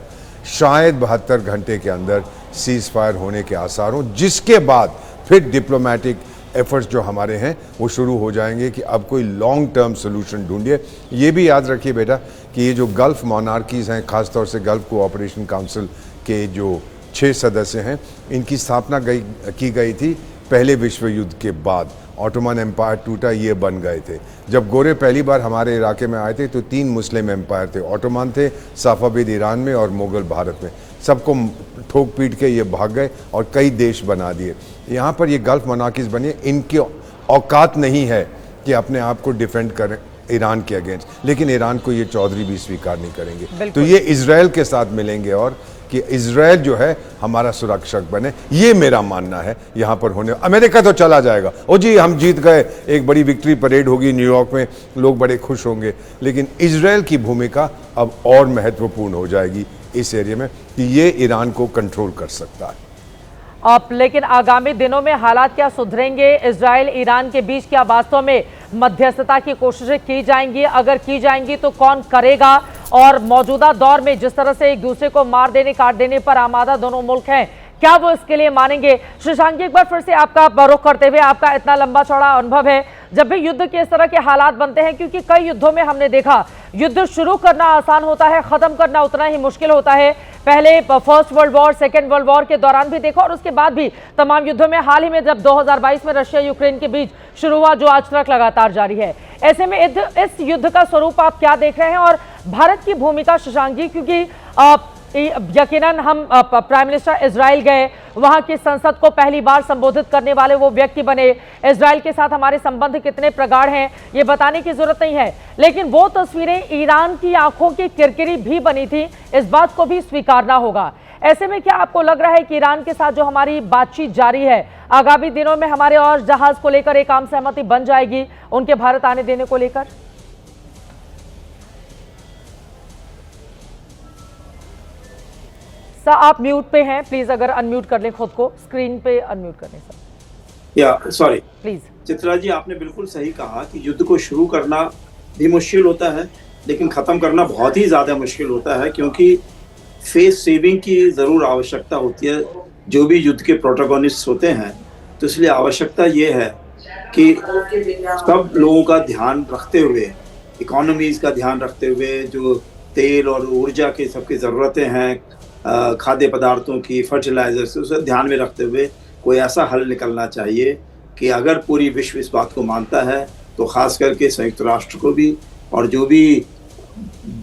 [SPEAKER 13] शायद 72 घंटे के अंदर सीज़ फायर होने के आसार हों, जिसके बाद फिर डिप्लोमेटिक एफर्ट्स जो हमारे हैं वो शुरू हो जाएंगे कि अब कोई लॉन्ग टर्म सोल्यूशन ढूंढिए। ये भी याद रखिए बेटा कि ये जो गल्फ मोनार्कीज़ हैं, ख़ासतौर से गल्फ कोऑपरेशन काउंसिल के जो 6 सदस्य हैं, इनकी स्थापना की गई थी पहले विश्व युद्ध के बाद। ऑटोमन एम्पायर टूटा, ये बन गए थे। जब गोरे पहली बार हमारे इलाके में आए थे तो 3 मुस्लिम एम्पायर थे, ऑटोमन थे, सफ़ाविद ईरान में और मुग़ल भारत में। सबको ठोक पीट के ये भाग गए और कई देश बना दिए। यहाँ पर ये गल्फ मोनार्कीज़ बनी, इनकी औकात नहीं है कि अपने आप को डिफेंड करें ईरान के अगेंस्ट, लेकिन ईरान को ये चौधरी भी स्वीकार नहीं करेंगे। तो ये इजराइल के साथ मिलेंगे और कि इजराइल जो है हमारा सुरक्षक बने। ये मेरा मानना है। यहाँ पर होने अमेरिका तो चला जाएगा, ओ जी हम जीत गए, एक बड़ी विक्ट्री परेड होगी न्यूयॉर्क में, लोग बड़े खुश होंगे, लेकिन इजराइल की भूमिका अब और महत्वपूर्ण हो जाएगी इस एरिया में कि ये ईरान को कंट्रोल कर सकता है।
[SPEAKER 2] अब लेकिन आगामी दिनों में हालात क्या सुधरेंगे? इजराइल ईरान के बीच क्या वास्तव में मध्यस्थता की कोशिशें की जाएंगी? अगर की जाएंगी तो कौन करेगा? और मौजूदा दौर में जिस तरह से एक दूसरे को मार देने काट देने पर आमादा दोनों मुल्क हैं, क्या वो इसके लिए मानेंगे? शशांक, एक बार फिर से आपका रुख करते हुए, आपका इतना लंबा चौड़ा अनुभव है, जब भी युद्ध के इस तरह के हालात बनते हैं, क्योंकि कई युद्धों में हमने देखा युद्ध शुरू करना आसान होता है, खत्म करना उतना ही मुश्किल होता है। पहले first world war, second world war के दौरान भी देखा और उसके बाद भी तमाम युद्धों में, हाल ही में जब 2022 में रशिया यूक्रेन के बीच शुरू हुआ, जो आज तक लगातार जारी है। ऐसे में इस युद्ध का स्वरूप आप क्या देख रहे हैं और भारत की भूमिका, शशांक जी? क्योंकि यकीनन हम प्राइम मिनिस्टर इजराइल गए, वहां की संसद को पहली बार संबोधित करने वाले वो व्यक्ति बने। इजराइल के साथ हमारे संबंध कितने प्रगाढ़ हैं ये बताने की जरूरत नहीं है, लेकिन वो तस्वीरें ईरान की आंखों की किरकिरी भी बनी थी, इस बात को भी स्वीकारना होगा। ऐसे में क्या आपको लग रहा है कि ईरान के साथ जो हमारी बातचीत जारी है, आगामी दिनों में हमारे और जहाज को लेकर एक आम सहमति बन जाएगी उनके भारत आने देने को लेकर? सर आप म्यूट पे हैं, प्लीज अगर अनम्यूट कर लें खुद को, स्क्रीन पे अनम्यूट कर लें सर।
[SPEAKER 11] या सॉरी
[SPEAKER 2] प्लीज।
[SPEAKER 11] चित्रा जी, आपने बिल्कुल सही कहा कि युद्ध को शुरू करना भी मुश्किल होता है, लेकिन खत्म करना बहुत ही ज्यादा मुश्किल होता है, क्योंकि फेस सेविंग की जरूर आवश्यकता होती है जो भी युद्ध के प्रोटोगोनिस्ट होते हैं। तो इसलिए आवश्यकता ये है कि सब लोगों का ध्यान रखते हुए, इकोनॉमीज का ध्यान रखते हुए, जो तेल और ऊर्जा की सबकी ज़रूरतें हैं, खाद्य पदार्थों की, फर्टिलाइजर्स, उसे ध्यान में रखते हुए कोई ऐसा हल निकलना चाहिए कि अगर पूरी विश्व इस बात को मानता है तो ख़ास करके संयुक्त राष्ट्र को भी और जो भी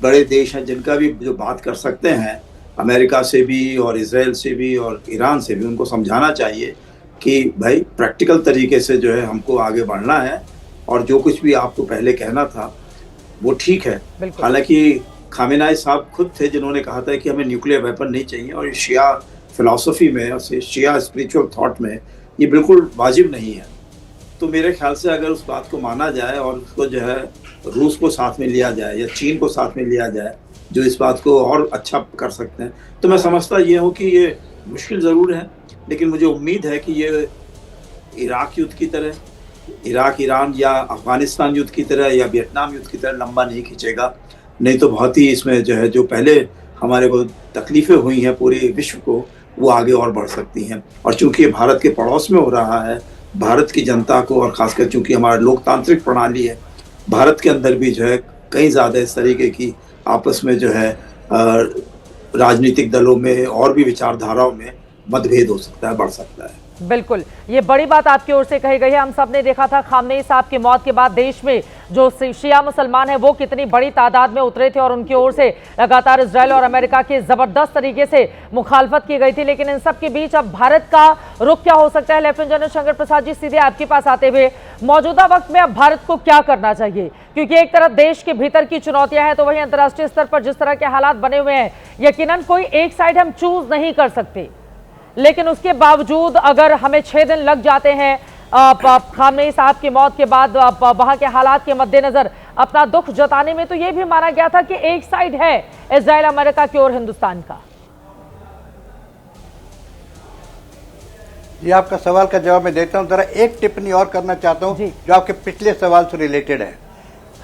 [SPEAKER 11] बड़े देश हैं जिनका भी जो बात कर सकते हैं, अमेरिका से भी और इजराइल से भी और ईरान से भी, उनको समझाना चाहिए कि भाई प्रैक्टिकल तरीके से जो है हमको आगे बढ़ना है और जो कुछ भी आपको पहले कहना था वो ठीक है। हालांकि खामेनाई साहब खुद थे जिन्होंने कहा था कि हमें न्यूक्लियर वेपन नहीं चाहिए, और शिया फिलॉसफी में और शिया स्पिरिचुअल थॉट में ये बिल्कुल वाजिब नहीं है। तो मेरे ख्याल से अगर उस बात को माना जाए और उसको जो है रूस को साथ में लिया जाए या चीन को साथ में लिया जाए जो इस बात को और अच्छा कर सकते हैं, तो मैं समझता ये हूँ कि ये मुश्किल ज़रूर है, लेकिन मुझे उम्मीद है कि ये इराक युद्ध की तरह, इराक ईरान या अफगानिस्तान युद्ध की तरह या वियतनाम युद्ध की तरह लंबा नहीं खींचेगा। नहीं तो बहुत ही इसमें जो है जो पहले हमारे को तकलीफें हुई हैं पूरे विश्व को, वो आगे और बढ़ सकती हैं। और चूंकि ये भारत के पड़ोस में हो रहा है, भारत की जनता को और खासकर चूंकि हमारा लोकतांत्रिक प्रणाली है, भारत के अंदर भी जो है कई ज़्यादा इस तरीके की आपस में जो है राजनीतिक दलों में और भी विचारधाराओं में मतभेद हो सकता है, बढ़ सकता है।
[SPEAKER 2] बिल्कुल, ये बड़ी बात आपकी ओर से कही गई है। हम सब ने देखा था खामनेई साहब की मौत के बाद देश में जो शिया मुसलमान हैं वो कितनी बड़ी तादाद में उतरे थे और उनकी ओर से लगातार इजराइल और अमेरिका की जबरदस्त तरीके से मुखालफत की गई थी। लेकिन इन सब के बीच अब भारत का रुख क्या हो सकता है? लेफ्टिनेंट जनरल शंकर प्रसाद जी, सीधे आपके पास आते हुए, मौजूदा वक्त में अब भारत को क्या करना चाहिए? क्योंकि एक तरफ देश के भीतर की चुनौतियां हैं, तो वहीं अंतर्राष्ट्रीय स्तर पर जिस तरह के हालात बने हुए हैं, यकीनन कोई एक साइड हम चूज नहीं कर सकते, लेकिन उसके बावजूद अगर हमें 6 दिन लग जाते हैं खामनेई साहब की मौत के बाद वहां के हालात के मद्देनजर अपना दुख जताने में, तो यह भी माना गया था कि एक साइड है इजराइल अमेरिका की और हिंदुस्तान का।
[SPEAKER 10] ये आपका सवाल का जवाब मैं देता हूं। जरा एक टिप्पणी और करना चाहता हूं जो आपके पिछले सवाल से रिलेटेड है।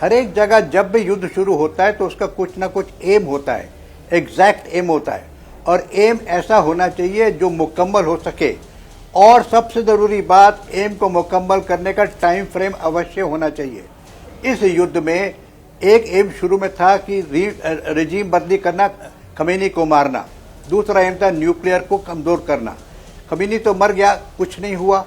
[SPEAKER 10] हर एक जगह जब भी युद्ध शुरू होता है तो उसका कुछ ना कुछ एम होता है, एग्जैक्ट एम होता है, और एम ऐसा होना चाहिए जो मुकम्मल हो सके। और सबसे ज़रूरी बात, एम को मुकम्मल करने का टाइम फ्रेम अवश्य होना चाहिए। इस युद्ध में एक एम शुरू में था कि रिजीम बदली करना, खमीनी को मारना। दूसरा एम था न्यूक्लियर को कमज़ोर करना। खमीनी तो मर गया, कुछ नहीं हुआ।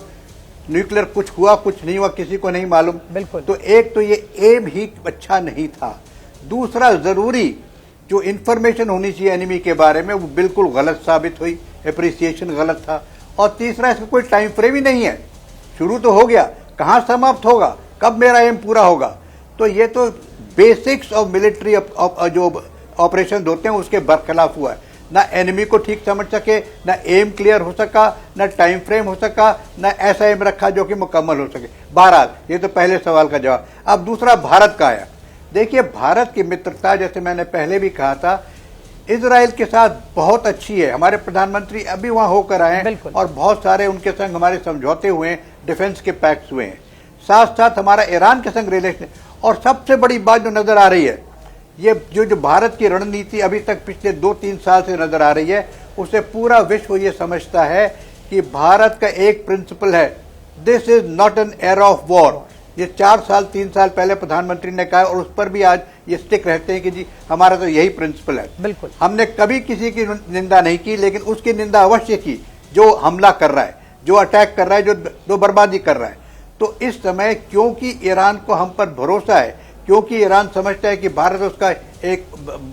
[SPEAKER 10] न्यूक्लियर कुछ हुआ, कुछ नहीं हुआ, किसी को नहीं मालूम।
[SPEAKER 2] बिल्कुल।
[SPEAKER 10] तो एक तो ये एम ही अच्छा नहीं था। दूसरा, ज़रूरी जो इन्फॉर्मेशन होनी चाहिए एनिमी के बारे में वो बिल्कुल गलत साबित हुई, एप्रिसिएशन गलत था। और तीसरा, इसका कोई टाइम फ्रेम ही नहीं है। शुरू तो हो गया, कहाँ समाप्त होगा, कब मेरा एम पूरा होगा? तो ये तो बेसिक्स ऑफ मिलिट्री जो ऑपरेशन होते हैं उसके बरखिलाफ हुआ है। ना एनिमी को ठीक समझ सके, ना एम क्लियर हो सका, ना टाइम फ्रेम हो सका, ना ऐसा एम रखा जो कि मुकम्मल हो सके। बहरहाल ये तो पहले सवाल का जवाब। अब दूसरा भारत का आया। देखिए, भारत की मित्रता, जैसे मैंने पहले भी कहा था, इजराइल के साथ बहुत अच्छी है। हमारे प्रधानमंत्री अभी वहां होकर आए हैं और बहुत सारे उनके संग हमारे समझौते हुए हैं, डिफेंस के पैक्ट्स हुए हैं। साथ साथ हमारा ईरान के संग रिलेशन। और सबसे बड़ी बात जो नजर आ रही है, ये जो भारत की रणनीति अभी तक पिछले 2-3 साल से नजर आ रही है, उसे पूरा विश्व ये समझता है कि भारत का एक प्रिंसिपल है, this is not an era of war. ये 3 साल पहले प्रधानमंत्री ने कहा और उस पर भी आज ये स्टिक रहते हैं कि जी हमारा तो यही प्रिंसिपल है।
[SPEAKER 2] बिल्कुल, हमने
[SPEAKER 10] कभी किसी की निंदा नहीं की, लेकिन उसकी निंदा अवश्य की जो हमला कर रहा है, जो अटैक कर रहा है, जो बर्बादी कर रहा है। तो इस समय क्योंकि ईरान को हम पर भरोसा है, क्योंकि ईरान समझता है कि भारत उसका एक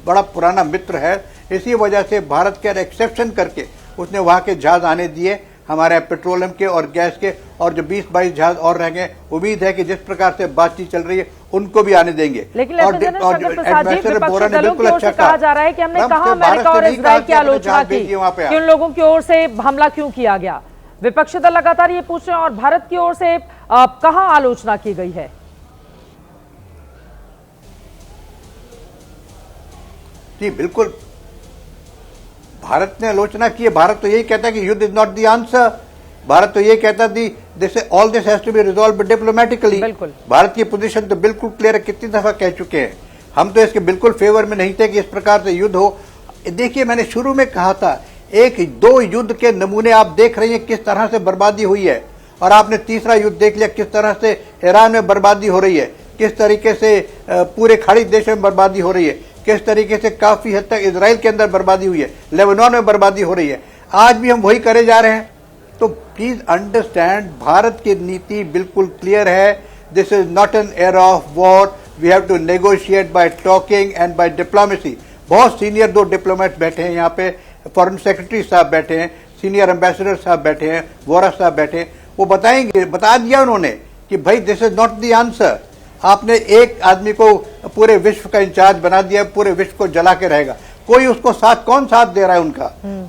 [SPEAKER 10] बड़ा पुराना मित्र है, इसी वजह से भारत के एक्सेप्शन करके उसने वहां के जहाज आने दिए, हमारे पेट्रोलियम के और गैस के, और जो 20-22 जहाज और रह गए। उम्मीद है कि जिस प्रकार से बातचीत चल रही है उनको भी आने देंगे।
[SPEAKER 2] लेकिन एम्बेसडर बोरा ने बिल्कुल अच्छा कहा जा रहा है कि हमने कहा अमेरिका और इजराइल की आलोचना की कि उन लोगों की ओर से हमला क्यों किया गया। विपक्षी दल लगातार ये पूछ रहे हैं और भारत की ओर से कहां आलोचना की गई है।
[SPEAKER 10] जी बिल्कुल, भारत ने आलोचना की है। भारत तो यही कहता है कि युद्ध is not the answer. Bharat तो यही कहता है this all this has to be resolved diplomatically. Bharat की पोजीशन तो बिल्कुल क्लियर है, कितनी दफा कह चुके हैं। हम तो इसके बिल्कुल फेवर में नहीं थे कि इस प्रकार से युद्ध हो। देखिए, मैंने शुरू में कहा था, 1-2 युद्ध के नमूने आप देख रहे हैं किस तरह से बर्बादी हुई है, और आपने तीसरा युद्ध देख लिया किस तरह से ईरान में बर्बादी हो रही है, किस तरीके से पूरे खाड़ी देशों में बर्बादी हो रही है, किस तरीके से काफी हद तक इजराइल के अंदर बर्बादी हुई है, लेबनान में बर्बादी हो रही है। आज भी हम वही करे जा रहे हैं। तो प्लीज अंडरस्टैंड, भारत की नीति बिल्कुल क्लियर है। This is not an era of war, we have to negotiate by talking and by diplomacy. बहुत सीनियर 2 डिप्लोमेट बैठे हैं यहाँ पे, फॉरेन सेक्रेटरी साहब बैठे हैं, सीनियर एम्बेसडर साहब बैठे हैं, वोरा साहब बैठे हैं। वो बताएंगे, बता दिया उन्होंने कि भाई this is not the answer. आपने एक आदमी को पूरे विश्व का इंचार्ज बना दिया, पूरे विश्व को जला के रहेगा। कोई उसको साथ, कौन साथ दे रहा है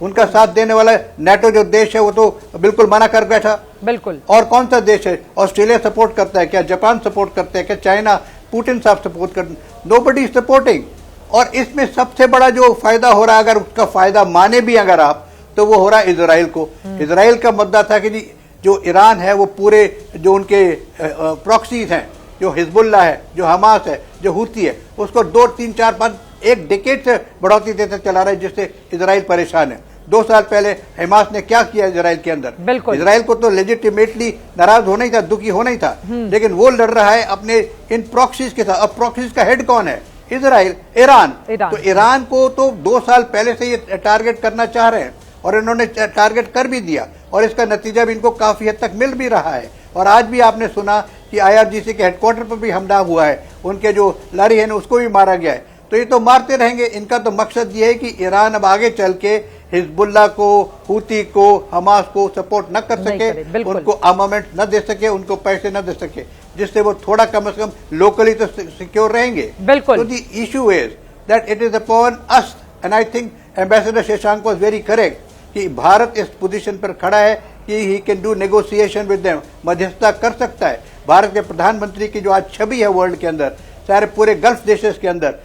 [SPEAKER 10] उनका साथ देने वाला नेटो जो देश है वो तो बिल्कुल मना कर बैठा।
[SPEAKER 2] बिल्कुल।
[SPEAKER 10] और कौन सा देश है? ऑस्ट्रेलिया सपोर्ट करता है क्या? जापान सपोर्ट करता है क्या? चाइना, पुतिन साहब सपोर्ट कर, नोबडी इज सपोर्टिंग। और इसमें सबसे बड़ा जो फायदा हो रहा है, अगर उसका फायदा माने भी अगर आप, तो वो हो रहा है इजराइल को। इजराइल का मुद्दा था कि जी जो ईरान है वो पूरे जो उनके प्रॉक्सीज हैं, जो हिजबुल्ला है, जो हमास है, जो हुती है, उसको 2, 3, 4, 5 एक डिकेड से बढ़ोतरी देते चला रहा है, जिससे इजराइल परेशान है। 2 साल पहले हमास ने क्या किया इजराइल के अंदर? इजराइल को तो लेजिटिमेटली नाराज होना ही था, दुखी होना ही था, लेकिन वो लड़ रहा है अपने इन प्रॉक्सीज के साथ। अब प्रॉक्सीज का हेड कौन है? Israel, Iran. तो ईरान को तो 2 साल पहले से ये टारगेट करना चाह रहे हैं और इन्होंने टारगेट कर भी दिया, और इसका नतीजा भी इनको काफी हद तक मिल भी रहा है। और आज भी आपने सुना कि IRGC के हेडक्वार्टर पर भी हमला हुआ है, उनके जो लारी है उसको भी मारा गया है। तो ये तो मारते रहेंगे। इनका तो मकसद ये है कि ईरान अब आगे चल के हिजबुल्ला को, हुती को, हमास को सपोर्ट न कर सके, उनको आर्मामेंट न दे सके, उनको पैसे न दे सके, जिससे वो थोड़ा कम से कम लोकली तो सिक्योर रहेंगे। तो the issue is that it is upon us, and I think ambassador Shashank was very correct कि भारत इस पोजीशन पर खड़ा है कि he can do negotiation with them, मध्यस्थता कर सकता है। भारत के प्रधानमंत्री की जो आज छवि है वर्ल्ड के अंदर, सारे पूरे गल्फ देशों के अंदर,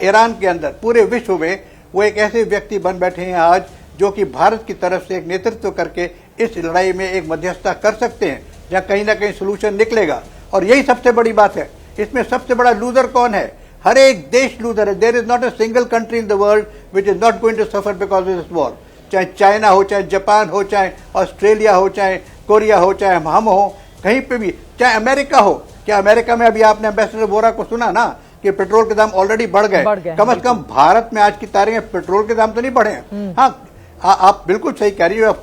[SPEAKER 10] ईरान के अंदर, पूरे विश्व में, वो एक ऐसे व्यक्ति बन बैठे हैं आज जो कि भारत की तरफ से एक नेतृत्व करके इस लड़ाई में एक मध्यस्थता कर सकते हैं, जहां कहीं ना कहीं सोल्यूशन निकलेगा। और यही सबसे बड़ी बात है। इसमें सबसे बड़ा लूजर कौन है? हर एक देश लूजर है। There is not a single country in the world which is not going to suffer because of this war. चाहे चाइना हो, चाहे जापान हो, चाहे ऑस्ट्रेलिया हो, चाहे कोरिया हो, चाहे हम हो, कहीं पे भी, चाहे अमेरिका हो। क्या अमेरिका में अभी आपने एम्बेसडर वोरा को सुना ना कि पेट्रोल के दाम ऑलरेडी बढ़ गए। कम से कम भारत में आज की तारीख में पेट्रोल के दाम तो नहीं बढ़े हैं। हाँ, आप बिल्कुल सही कह रही हो।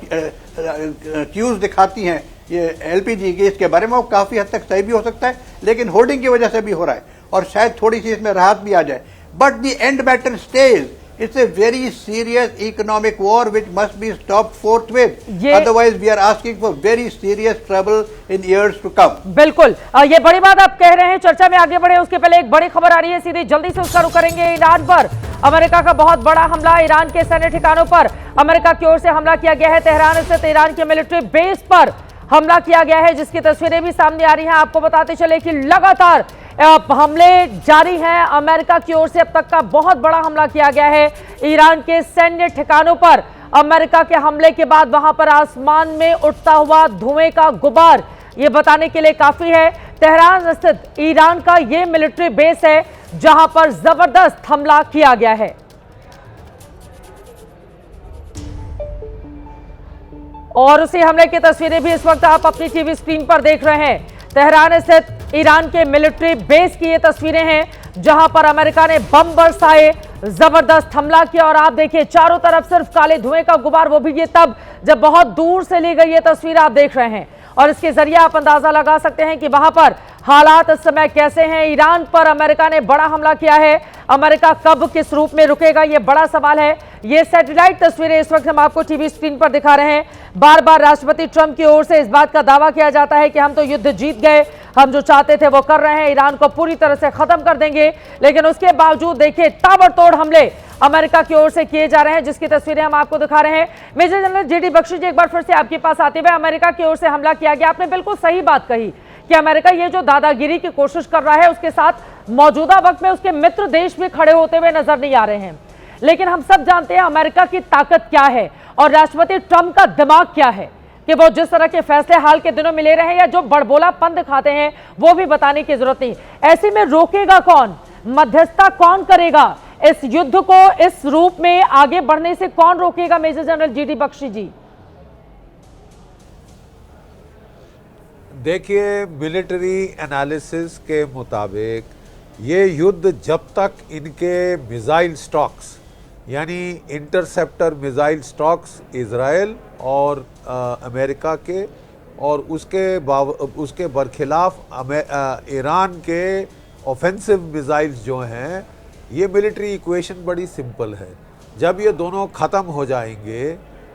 [SPEAKER 10] क्यूज दिखाती हैं ये LPG की, इसके बारे में वो काफी हद तक सही भी हो सकता है, लेकिन होर्डिंग की वजह से भी हो रहा है, और शायद थोड़ी सी इसमें राहत भी आ जाए। But the end matter stage It's a very serious economic war which must be stopped forthwith. Otherwise, we are asking for very serious trouble in years to come.
[SPEAKER 2] बिल्कुल, ये बड़ी बात आप कह रहे हैं। चर्चा में आगे बढ़े उसके पहले एक बड़ी खबर आ रही है, सीधे जल्दी से उसका रुख करेंगे। ईरान पर अमेरिका का बहुत बड़ा हमला, ईरान के सैन्य ठिकानों पर अमेरिका की ओर से हमला किया गया है। तेहरान स्थित ईरान के मिलिट्री बेस पर हमला किया गया है, जिसकी तस्वीरें भी सामने आ रही हैं। आपको बताते चले कि लगातार हमले जारी हैं। अमेरिका की ओर से अब तक का बहुत बड़ा हमला किया गया है ईरान के सैन्य ठिकानों पर। अमेरिका के हमले के बाद वहां पर आसमान में उठता हुआ धुएं का गुबार, ये बताने के लिए काफी है। तेहरान स्थित ईरान का ये मिलिट्री बेस है जहां पर जबरदस्त हमला किया गया है। और उसी हमले की तस्वीरें भी इस वक्त आप अपनी टीवी स्क्रीन पर देख रहे हैं। तेहरान स्थित ईरान के मिलिट्री बेस की ये तस्वीरें हैं जहां पर अमेरिका ने बम बरसाए, जबरदस्त हमला किया। और आप देखिए चारों तरफ सिर्फ काले धुएं का गुबार, वो भी ये तब जब बहुत दूर से ली गई ये तस्वीर आप देख रहे हैं। और इसके जरिए आप अंदाजा लगा सकते हैं कि वहां पर हालात इस समय कैसे हैं। ईरान पर अमेरिका ने बड़ा हमला किया है, अमेरिका कब किस रूप में रुकेगा ये बड़ा सवाल है। ये सैटेलाइट तस्वीरें इस वक्त हम आपको टीवी स्क्रीन पर दिखा रहे हैं। बार बार राष्ट्रपति ट्रंप की ओर से इस बात का दावा किया जाता है कि हम तो युद्ध जीत गए, हम जो चाहते थे वो कर रहे हैं, ईरान को पूरी तरह से खत्म कर देंगे। लेकिन उसके बावजूद देखिए ताबड़तोड़ हमले अमेरिका की ओर से किए जा रहे हैं, जिसकी तस्वीरें हम आपको दिखा रहे हैं। मेजर जनरल जीडी बख्शी जी, एक बार फिर से आपके पास आते हुए, अमेरिका की ओर से हमला किया गया। आपने बिल्कुल सही बात कही कि अमेरिका ये जो दादागिरी की कोशिश कर रहा है, उसके साथ मौजूदा वक्त में उसके मित्र देश भी खड़े होते हुए नजर नहीं आ रहे हैं। लेकिन हम सब जानते हैं अमेरिका की ताकत क्या है और राष्ट्रपति ट्रंप का दिमाग क्या है कि वो जिस तरह के फैसले हाल के दिनों में ले रहे हैं या जो बड़बोलापन दिखाते हैं वो भी बताने की जरूरत नहीं। ऐसे में रोकेगा कौन, मध्यस्थता कौन करेगा, इस युद्ध को इस रूप में आगे बढ़ने से कौन रोकेगा? मेजर जनरल जीडी बख्शी जी।
[SPEAKER 12] देखिए, मिलिट्री एनालिसिस के मुताबिक ये युद्ध जब तक इनके मिसाइल स्टॉक्स यानी इंटरसेप्टर मिसाइल स्टॉक्स इजराइल और अमेरिका के और उसके बरखिलाफ ईरान के ऑफेंसिव मिसाइल्स जो हैं, ये मिलिट्री इक्वेशन बड़ी सिंपल है। जब ये दोनों ख़त्म हो जाएंगे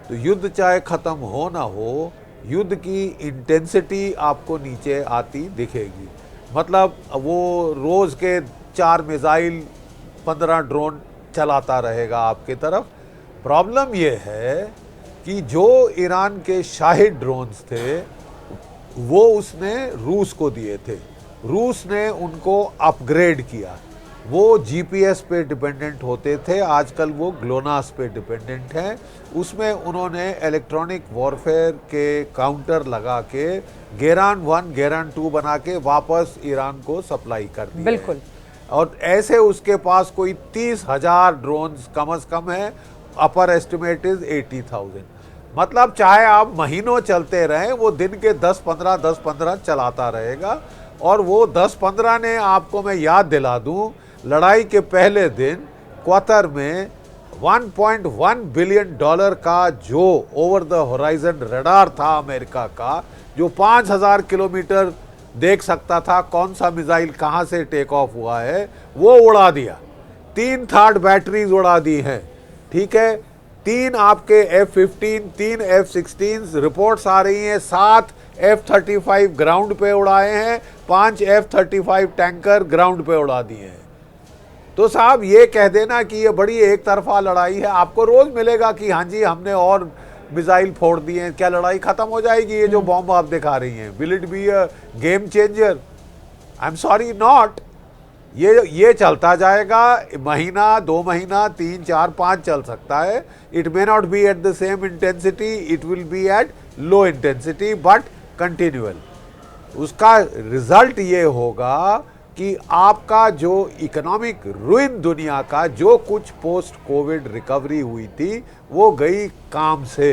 [SPEAKER 12] तो युद्ध चाहे ख़त्म हो ना हो, युद्ध की इंटेंसिटी आपको नीचे आती दिखेगी। मतलब वो रोज़ के 4 मिसाइल 15 ड्रोन चलाता रहेगा आपकी तरफ। प्रॉब्लम ये है कि जो ईरान के शाहिद ड्रोन्स थे वो उसने रूस को दिए थे, रूस ने उनको अपग्रेड किया। वो जीपीएस पे डिपेंडेंट होते थे, आजकल वो ग्लोनास पे डिपेंडेंट हैं। उसमें उन्होंने इलेक्ट्रॉनिक वॉरफेयर के काउंटर लगा के गेरान 1 गेरान 2 बना के वापस ईरान को सप्लाई कर दिया।
[SPEAKER 2] बिल्कुल।
[SPEAKER 12] और ऐसे उसके पास कोई 30,000 ड्रोन्स कम से कम है, अपर एस्टिमेट इज 80,000। मतलब चाहे आप महीनों चलते रहें, वो दिन के 10-15 चलाता रहेगा। और वो 10-15 ने, आपको मैं याद दिला दूं, लड़ाई के पहले दिन क्वार्टर में $1.1 बिलियन का जो ओवर द होराइजन रडार था अमेरिका का, जो 5,000 किलोमीटर देख सकता था कौन सा मिसाइल कहां से टेक ऑफ हुआ है, वो उड़ा दिया। 3 थर्ड बैटरीज उड़ा दी हैं, ठीक है। 3 आपके F-15, 3 F-16 रिपोर्ट्स आ रही हैं, 7 F-35 ग्राउंड पे उड़ाए हैं, 5 F-35 टैंकर ग्राउंड पे उड़ा दिए हैं। तो साहब ये कह देना कि ये बड़ी एक तरफा लड़ाई है, आपको रोज मिलेगा कि हाँ जी हमने और मिसाइल फोड़ दिए हैं, क्या लड़ाई खत्म हो जाएगी? ये जो बॉम्ब आप दिखा रही हैं, will it be a game changer? I am sorry, not. ये चलता जाएगा, महीना 2 महीना 3 4 5 चल सकता है। It may not be at the same intensity, it will be at low intensity but continual. उसका रिजल्ट ये होगा कि आपका जो इकोनॉमिक रुइन दुनिया का, जो कुछ पोस्ट कोविड रिकवरी हुई थी, वो गई काम से,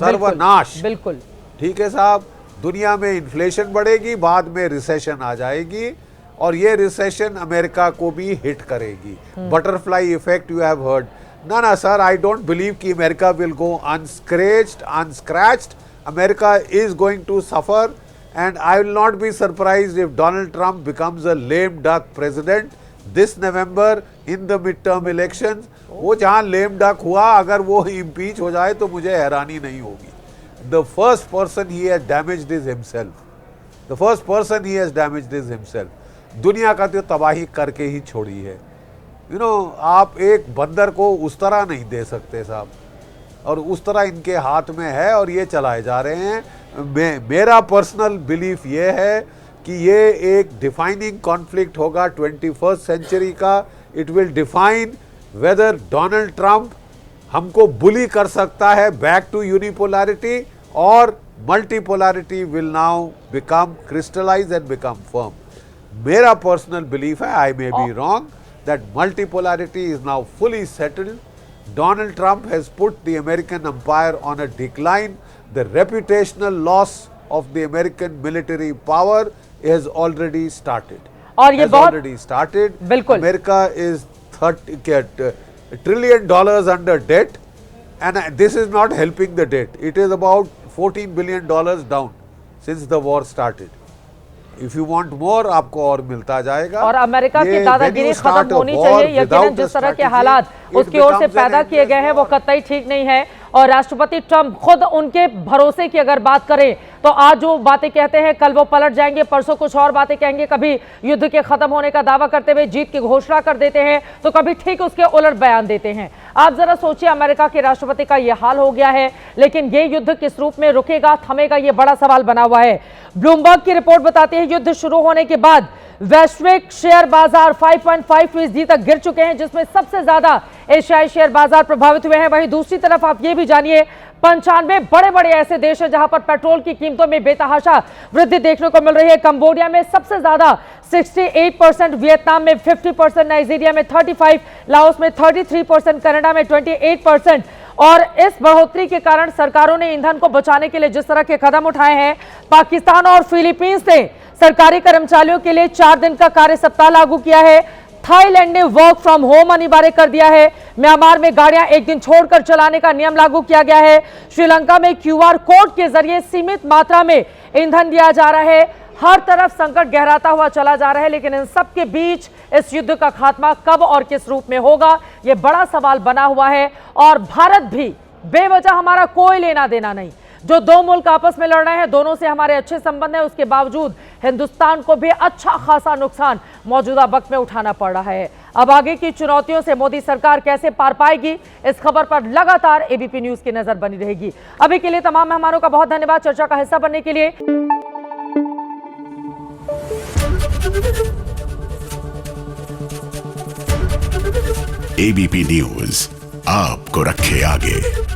[SPEAKER 12] सर्वनाश।
[SPEAKER 2] बिल्कुल
[SPEAKER 12] ठीक है साहब। दुनिया में इन्फ्लेशन बढ़ेगी, बाद में रिसेशन आ जाएगी और ये रिसेशन अमेरिका को भी हिट करेगी। Butterfly effect you have heard. ना सर, आई डोंट बिलीव कि America will go unscratched. America is going to suffer and I will not be surprised if Donald Trump becomes a lame duck president. This November in the mid term election. वो जहां lame duck हुआ, अगर वो impeach हो जाए तो मुझे हैरानी नहीं होगी। The first person he has damaged is himself, the first person he has damaged is himself. दुनिया का तो तबाही करके ही छोड़ी है। यू नो, आप एक बंदर को उस तरह नहीं दे सकते साहब, और उस तरह इनके हाथ में है और ये चलाए जा रहे हैं। मेरा पर्सनल बिलीफ ये है कि ये एक डिफाइनिंग कॉन्फ्लिक्ट होगा 21st सेंचुरी का। It will define whether Donald Trump हमको बुली कर सकता है बैक टू यूनिपोलैरिटी, और multipolarity will now become crystallize and become firm. मेरा पर्सनल बिलीफ है, I may be wrong, that multipolarity is now fully settled. Donald Trump has put the American empire on a decline. The reputational loss of the American military power has already started.
[SPEAKER 2] और ये बहुत
[SPEAKER 12] already started.
[SPEAKER 2] बिल्कुल।
[SPEAKER 12] America is $30 trillion under debt, and this is not helping the debt. It is about $14 billion down since the war started. If you want more, आपको और मिलता जाएगा।
[SPEAKER 2] और America की दादागिरी खत्म होनी चाहिए। यकीनन जिस तरह के हालात उसकी ओर से पैदा किए गए हैं वो कतई ठीक नहीं है। और राष्ट्रपति ट्रंप खुद उनके भरोसे की अगर बात करें तो आज जो बातें कहते हैं कल वो पलट जाएंगे, परसों कुछ और बातें कहेंगे, कभी युद्ध के खत्म होने का दावा करते हुए जीत की घोषणा कर देते हैं तो कभी ठीक उसके उलट बयान देते हैं। आप जरा सोचिए, अमेरिका के राष्ट्रपति का यह हाल हो गया है, लेकिन ये युद्ध किस रूप में रुकेगा, थमेगा, ये बड़ा सवाल बना हुआ है। ब्लूमबर्ग की रिपोर्ट बताती है युद्ध शुरू होने के बाद वैश्विक शेयर बाजार 5.5% तक गिर चुके हैं, जिसमें सबसे ज्यादा एशियाई शेयर बाजार प्रभावित हुए हैं। वहीं दूसरी तरफ आप ये भी जानिए 95 बड़े बड़े ऐसे देश हैं जहां पर पेट्रोल की कीमतों में बेतहाशा वृद्धि देखने को मिल रही है। कंबोडिया में सबसे ज्यादा 68%, वियतनाम में 50%, नाइजीरिया में 35%, लाओस में 33%, कनाडा में 28%। और इस बढ़ोतरी के कारण सरकारों ने ईंधन को बचाने के लिए जिस तरह के कदम उठाए हैं, पाकिस्तान और फिलीपींस ने सरकारी कर्मचारियों के लिए 4 दिन का कार्य सप्ताह लागू किया है। थाईलैंड ने वर्क फ्रॉम होम अनिवार्य कर दिया है। म्यांमार में गाड़ियां एक दिन छोड़कर चलाने का नियम लागू किया गया है। श्रीलंका में QR कोड के जरिए सीमित मात्रा में ईंधन दिया जा रहा है। हर तरफ संकट गहराता हुआ चला जा रहा है, लेकिन इन सब के बीच इस युद्ध का खात्मा कब और किस रूप में होगा, यह बड़ा सवाल बना हुआ है। और भारत भी बेवजह, हमारा कोई लेना देना नहीं, जो दो मुल्क आपस में लड़ रहे हैं, दोनों से हमारे अच्छे संबंध हैं, उसके बावजूद हिंदुस्तान को भी अच्छा खासा नुकसान मौजूदा वक्त में उठाना पड़ रहा है। अब आगे की चुनौतियों से मोदी सरकार कैसे पार पाएगी, इस खबर पर लगातार एबीपी न्यूज की नजर बनी रहेगी। अभी के लिए तमाम मेहमानों का बहुत धन्यवाद चर्चा का हिस्सा बनने के लिए।
[SPEAKER 1] एबीपी न्यूज आपको रखे आगे।